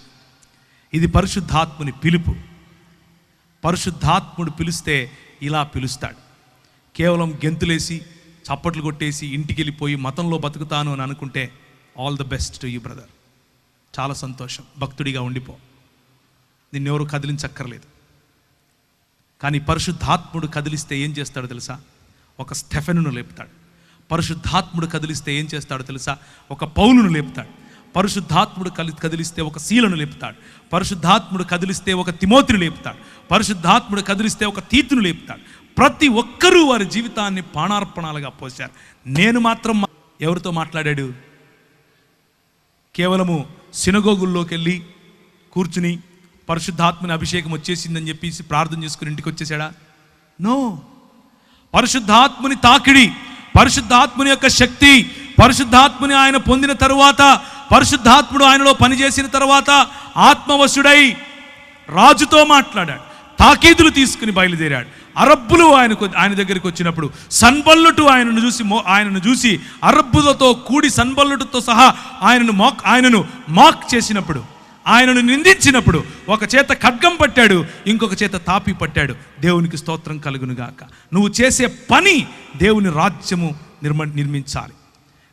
S1: ఇది పరిశుద్ధాత్ముని పిలుపు. పరిశుద్ధాత్ముడు పిలిస్తే ఇలా పిలుస్తాడు. కేవలం గెంతులేసి చప్పట్లు కొట్టేసి ఇంటికి వెళ్ళిపోయి మతంలో బతుకుతాను అని అనుకుంటే all the best to you brother, చాలా సంతోషం, భక్తుడిగా ఉండిపో, నిన్నెవరు కదిలించక్కర్లేదు. కానీ పరిశుద్ధాత్ముడు కదిలిస్తే ఏం చేస్తాడో తెలుసా? ఒక స్టెఫెనును లేపుతాడు. పరిశుద్ధాత్ముడు కదిలిస్తే ఏం చేస్తాడో తెలుసా? ఒక పౌలును లేపుతాడు. పరిశుద్ధాత్ముడు కదిలిస్తే ఒక శీలను లేపుతాడు. పరిశుద్ధాత్ముడు కదిలిస్తే ఒక తిమోతిని లేపుతాడు. పరిశుద్ధాత్ముడు కదిలిస్తే ఒక తీతును లేపుతాడు. ప్రతి ఒక్కరూ వారి జీవితాన్ని పానార్పణాలుగా పోశారు. నేను మాత్రం ఎవరితో మాట్లాడాడు? కేవలము సినగోగుల్లోకి వెళ్ళి కూర్చుని పరిశుద్ధాత్మని అభిషేకం వచ్చేసిందని చెప్పేసి ప్రార్థన చేసుకుని ఇంటికి వచ్చేసాడా? నో. పరిశుద్ధాత్మని తాకిడి, పరిశుద్ధాత్మని యొక్క శక్తి, పరిశుద్ధాత్మని ఆయన పొందిన తరువాత, పరిశుద్ధాత్ముడు ఆయనలో పనిచేసిన తర్వాత ఆత్మవశుడై రాజుతో మాట్లాడాడు, తాకీదులు తీసుకుని బయలుదేరాడు. అరబ్బులు ఆయన దగ్గరికి వచ్చినప్పుడు సన్బల్లుటు ఆయనను చూసి అరబ్బులతో కూడి సన్బల్లుటుతో సహా ఆయనను మాక్ చేసినప్పుడు, ఆయనను నిందించినప్పుడు ఒక చేత ఖడ్గం పట్టాడు, ఇంకొక చేత తాపి పట్టాడు. దేవునికి స్తోత్రం కలుగునుగాక. నువ్వు చేసే పని దేవుని రాజ్యము నిర్మించాలి.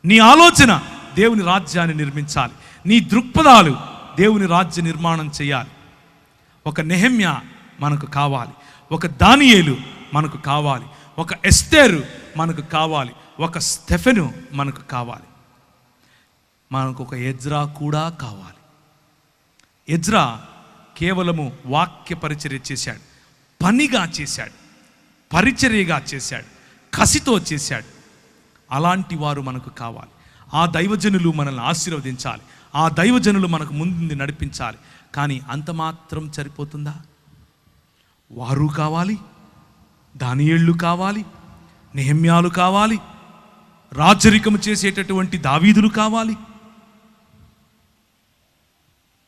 S1: నీ ఆలోచన దేవుని రాజ్యాన్ని నిర్మించాలి. నీ దృక్పథాలు దేవుని రాజ్య నిర్మాణం చేయాలి. ఒక నెహెమ్యా మనకు కావాలి, ఒక దానియేలు మనకు కావాలి, ఒక ఎస్తేరు మనకు కావాలి, ఒక స్టెఫెను మనకు కావాలి, మనకు ఒక ఎజ్రా కూడా కావాలి. ఎజ్రా కేవలము వాక్య పరిచర్య చేశాడు, పనిగా చేశాడు, పరిచర్యగా చేశాడు, కసితో చేశాడు. అలాంటి వారు మనకు కావాలి. ఆ దైవజనులు మనల్ని ఆశీర్వదించాలి, ఆ దైవజనులు మనకు ముందు నడిపించాలి. కానీ అంత మాత్రం సరిపోతుందా? వారు కావాలి, దానియేళ్ళు కావాలి, నెహెమ్యాలు కావాలి, రాజరికము చేసేటటువంటి దావీదులు కావాలి.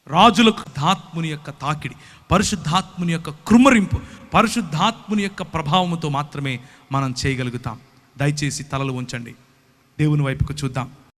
S1: రాజులకు పరిశుద్ధాత్ముని యొక్క తాకిడి, పరిశుద్ధాత్ముని యొక్క కృమ్మరింపు, పరిశుద్ధాత్ముని యొక్క ప్రభావముతో మాత్రమే మనం చేయగలుగుతాం. దయచేసి తలలు ఉంచండి, దేవుని వైపుకు చూద్దాం.